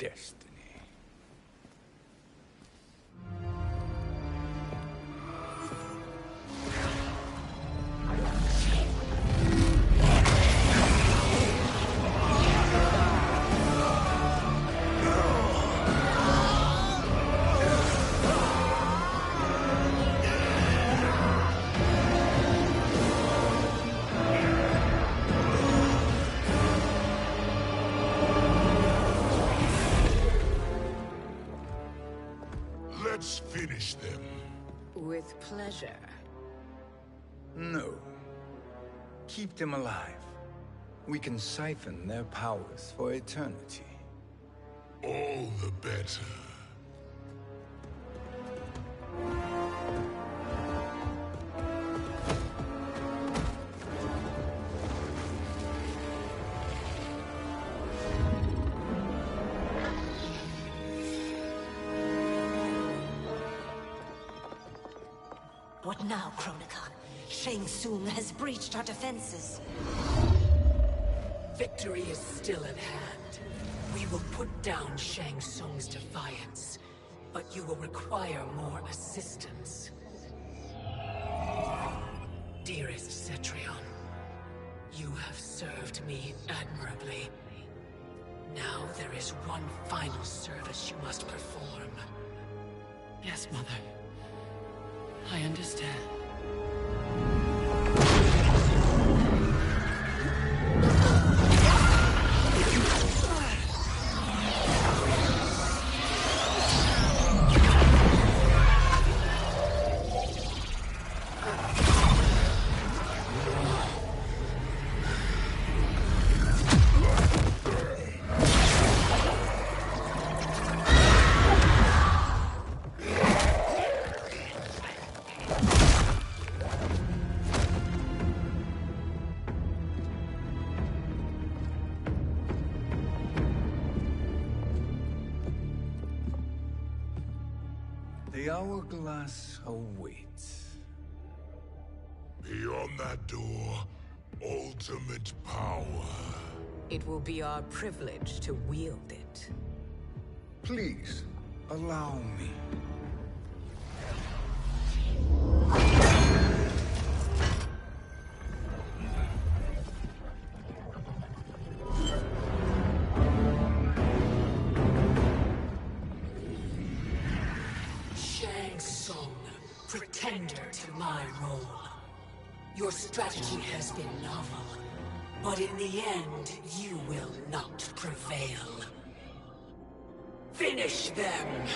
[SPEAKER 4] destiny.
[SPEAKER 5] Let's finish them.
[SPEAKER 10] With pleasure.
[SPEAKER 4] No. Keep them alive. We can siphon their powers for eternity.
[SPEAKER 5] All the better.
[SPEAKER 12] What now, Kronika? Shang Tsung has breached our defenses.
[SPEAKER 10] Victory is still at hand. We will put down Shang Tsung's defiance, but you will require more assistance. Dearest Cetrion, you have served me admirably. Now there is one final service you must perform.
[SPEAKER 17] Yes, Mother. I understand.
[SPEAKER 4] The hourglass awaits.
[SPEAKER 5] Beyond that door, ultimate power.
[SPEAKER 9] It will be our privilege to wield it.
[SPEAKER 4] Please, allow me.
[SPEAKER 10] Shang Tsung, pretender to my role. Your strategy has been novel, but in the end, you will not prevail. Finish them!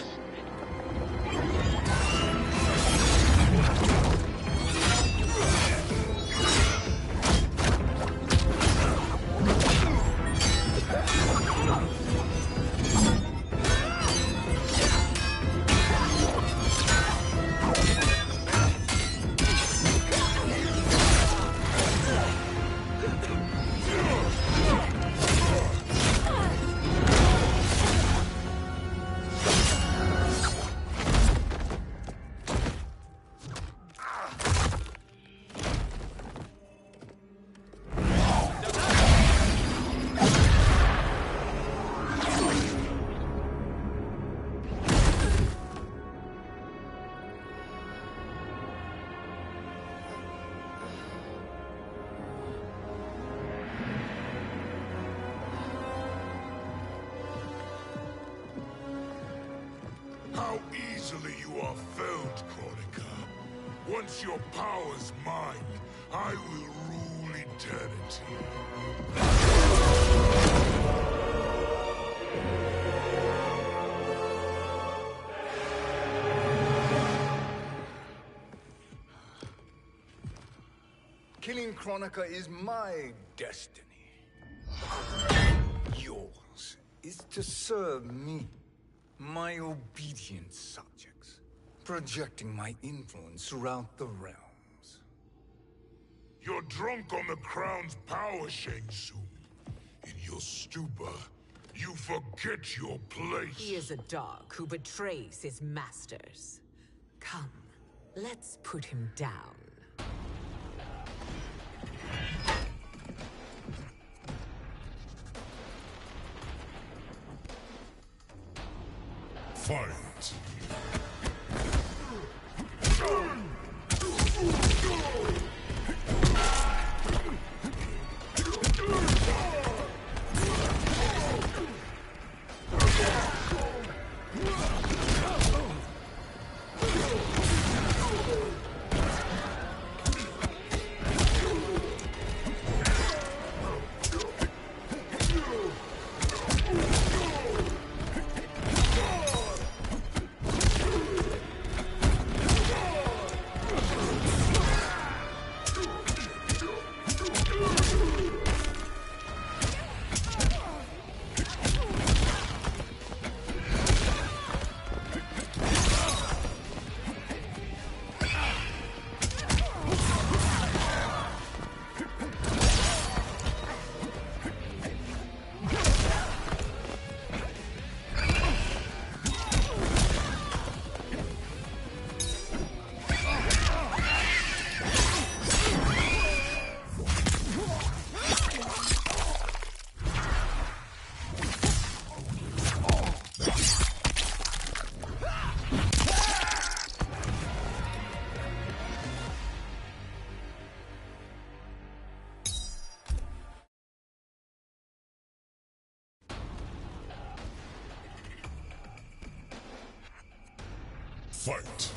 [SPEAKER 5] How easily you are felled, Kronika. Once your power's mine, I will rule eternity.
[SPEAKER 4] Killing Kronika is my destiny. Yours is to serve me, my obedient subjects, projecting my influence throughout the realms.
[SPEAKER 5] You're drunk on the crown's power, Shang Tsung. In your stupor, you forget your place.
[SPEAKER 9] He is a dog who betrays his masters. Come, let's put him down.
[SPEAKER 5] Fight! Fight!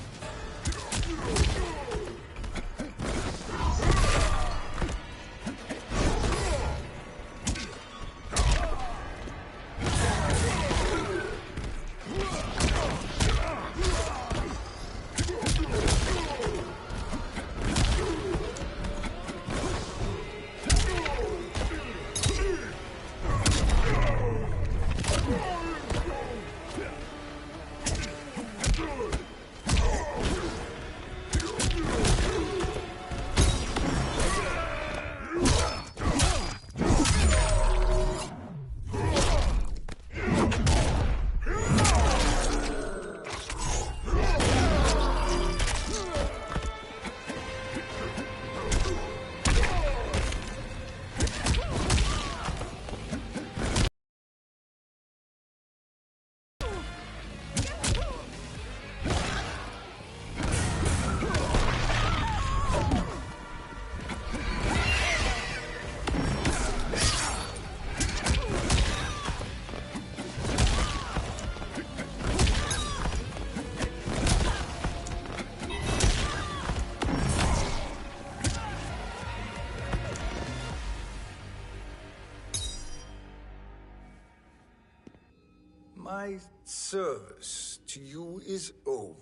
[SPEAKER 4] My service to you is over.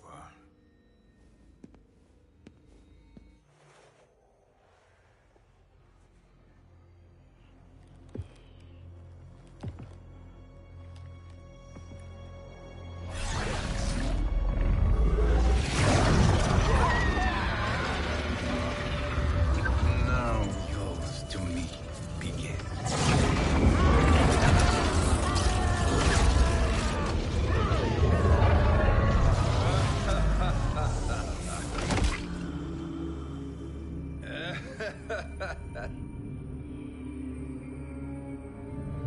[SPEAKER 4] Now yours to me begins.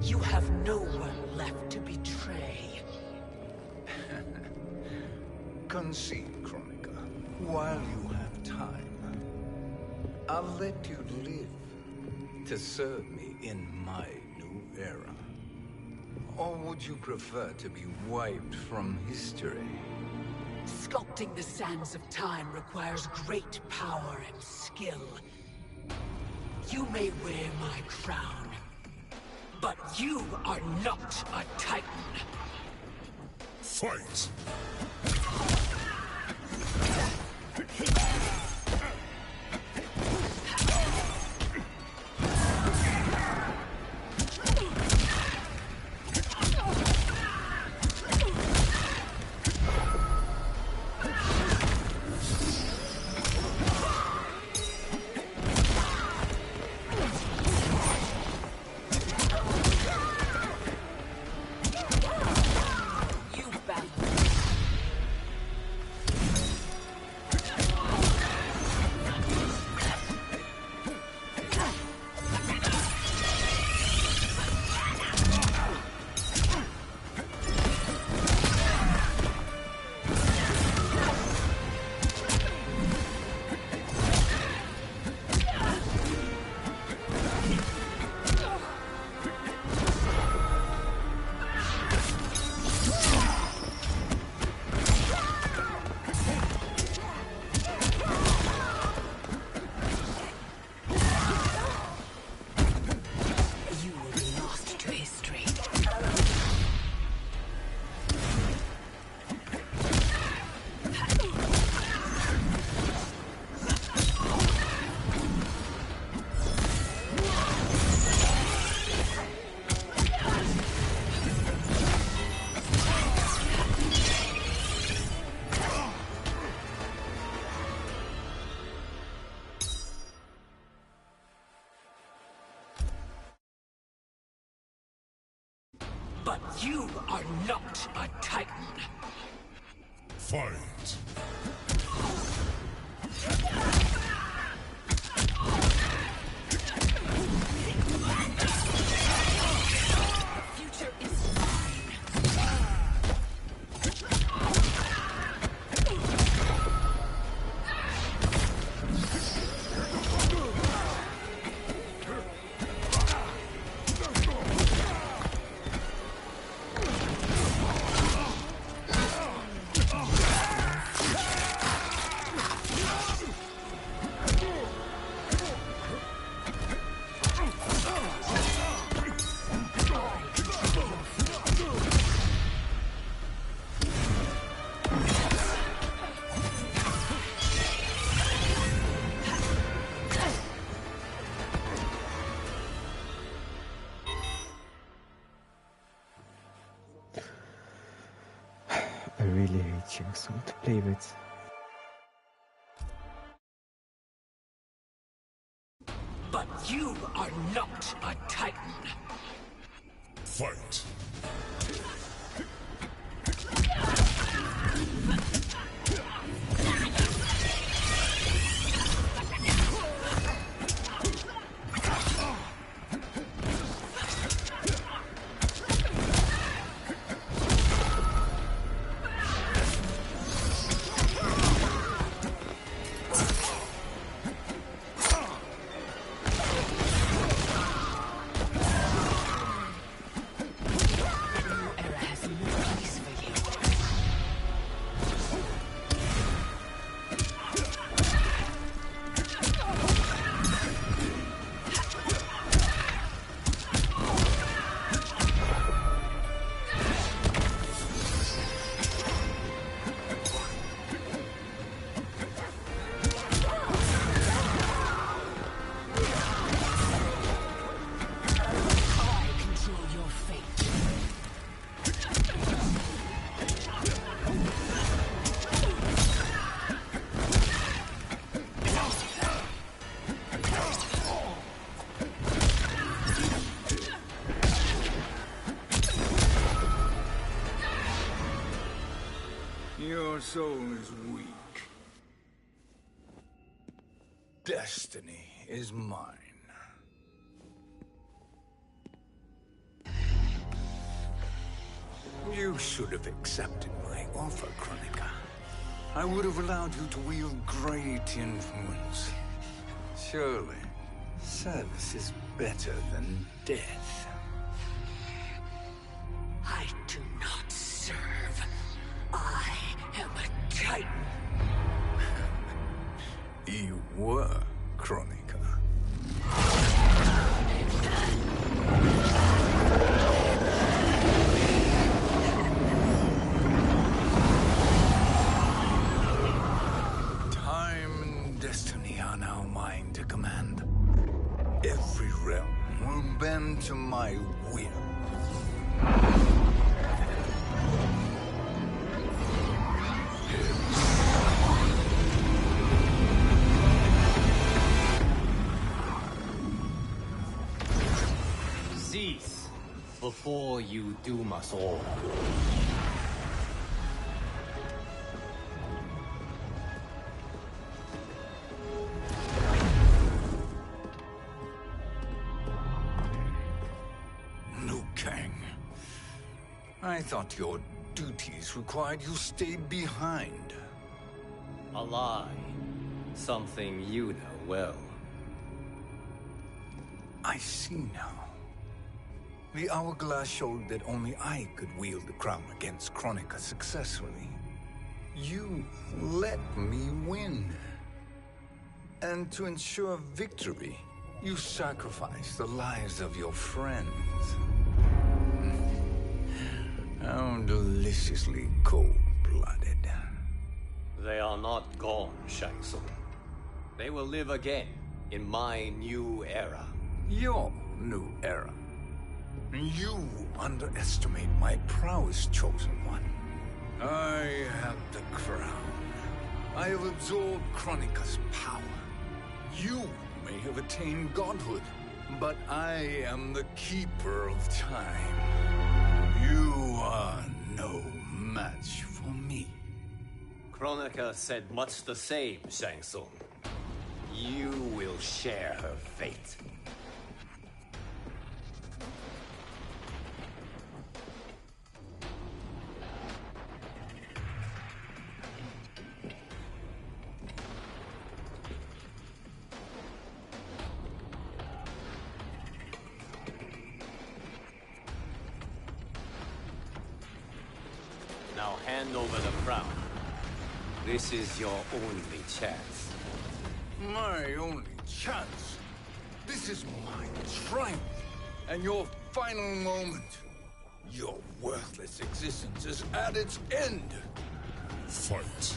[SPEAKER 10] You have no one left to betray.
[SPEAKER 4] Concede, Kronika, while you have time. I'll let you live to serve me in my new era. Or would you prefer to be wiped from history?
[SPEAKER 10] Sculpting the sands of time requires great power and skill. You may wear my crown, but you are not a Titan.
[SPEAKER 5] Fight!
[SPEAKER 9] you are not a Titan.
[SPEAKER 5] Fight!
[SPEAKER 9] Future is mine.
[SPEAKER 21] I really hate Shang Tsung to play with.
[SPEAKER 9] But you are not a Titan.
[SPEAKER 5] Fight!
[SPEAKER 4] Your soul is weak. Destiny is mine. You should have accepted my offer, Kronika. I would have allowed you to wield great influence. Surely, service is better than death.
[SPEAKER 9] I do not serve. I am a Titan.
[SPEAKER 4] You were, Kronika. Time and destiny are now mine to command. Every realm will bend to my will.
[SPEAKER 3] Cease before you doom us all.
[SPEAKER 4] Liu Kang. I thought your duties required you stay behind.
[SPEAKER 3] A lie. Something you know well.
[SPEAKER 4] I see now. The hourglass showed that only I could wield the crown against Kronika successfully. You let me win. And to ensure victory, you sacrificed the lives of your friends. How deliciously cold-blooded.
[SPEAKER 3] They are not gone, Shang Tsung. They will live again in my new era.
[SPEAKER 4] Your new era. You underestimate my prowess, Chosen One. I have the crown. I have absorbed Kronika's power. You may have attained godhood, but I am the keeper of time. You are no match for me.
[SPEAKER 3] Kronika said much the same, Shang Tsung. You will share her fate. Now hand over the crown. This is your only chance.
[SPEAKER 4] My only chance? This is my triumph, and your final moment. Your worthless existence is at its end.
[SPEAKER 16] Fight.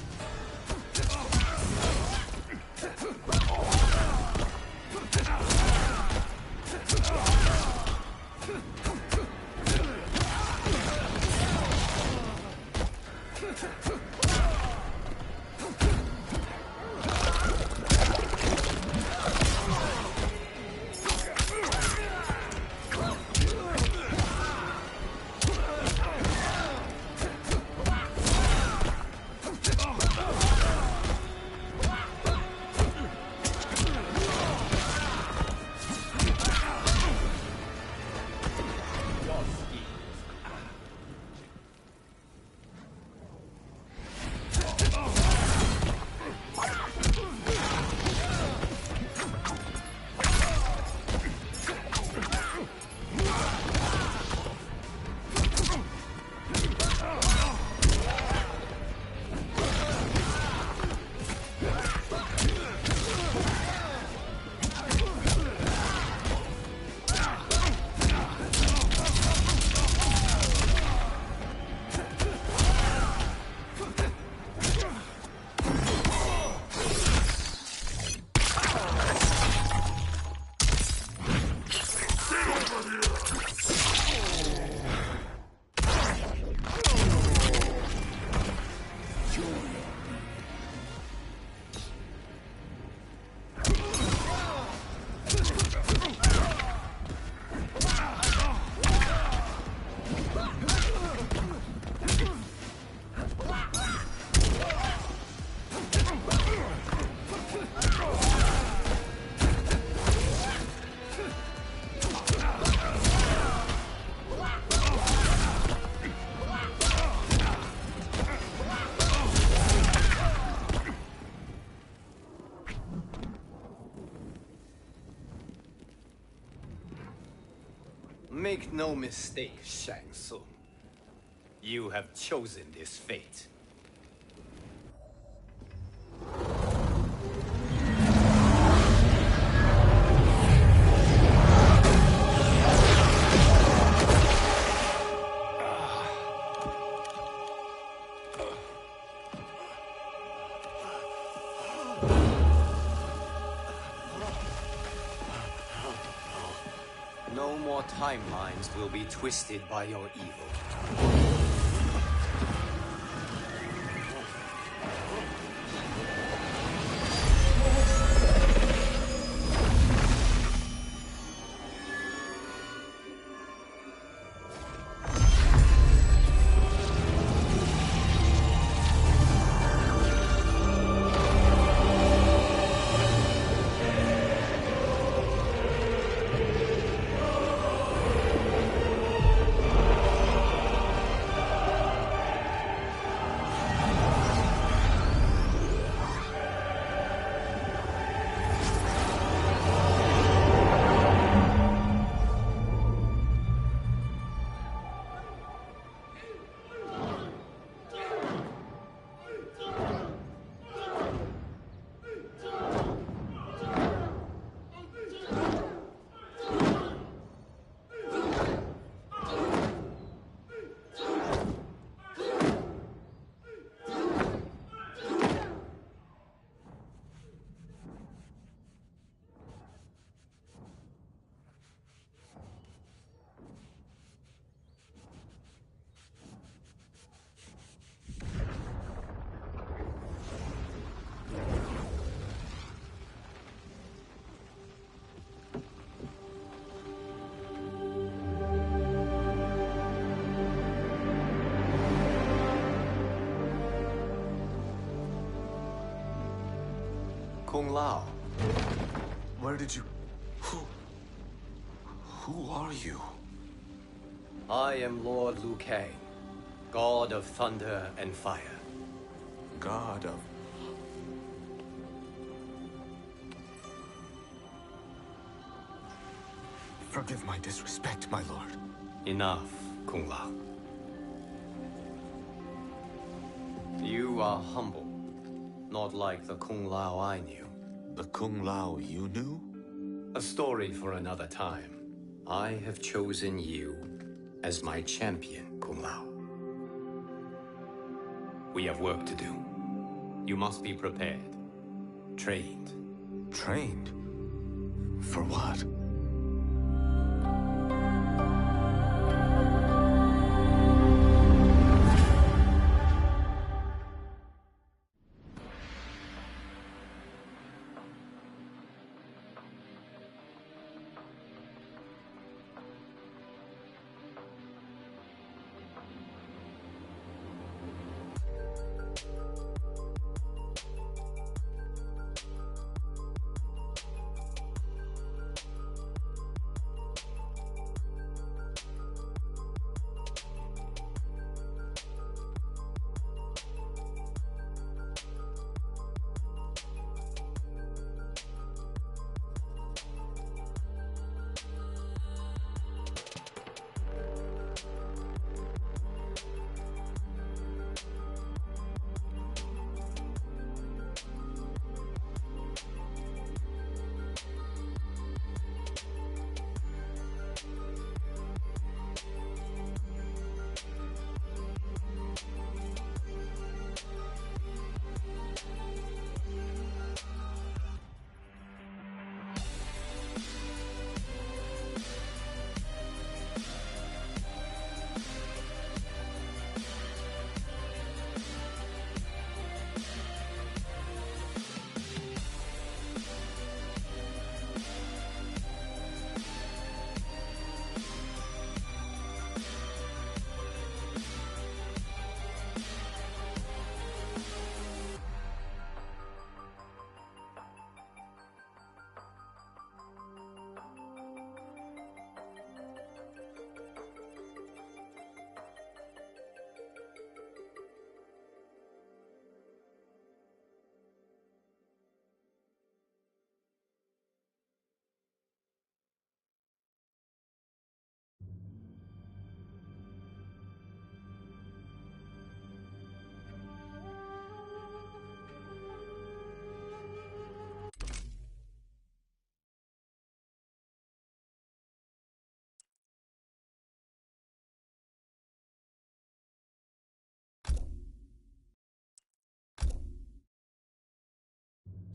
[SPEAKER 3] Make no mistake, Shang Tsung. You have chosen this fate. No more timelines will be twisted by your evil. Kung Lao.
[SPEAKER 20] Where did you... Who are you?
[SPEAKER 3] I am Lord Liu Kang, God of thunder and fire.
[SPEAKER 20] God of... Forgive my disrespect, my lord.
[SPEAKER 3] Enough, Kung Lao. You are humble, not like the Kung Lao I knew.
[SPEAKER 20] The Kung Lao you knew?
[SPEAKER 3] A story for another time. I have chosen you as my champion, Kung Lao. We have work to do. You must be prepared. Trained.
[SPEAKER 20] Trained? For what?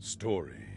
[SPEAKER 1] Story.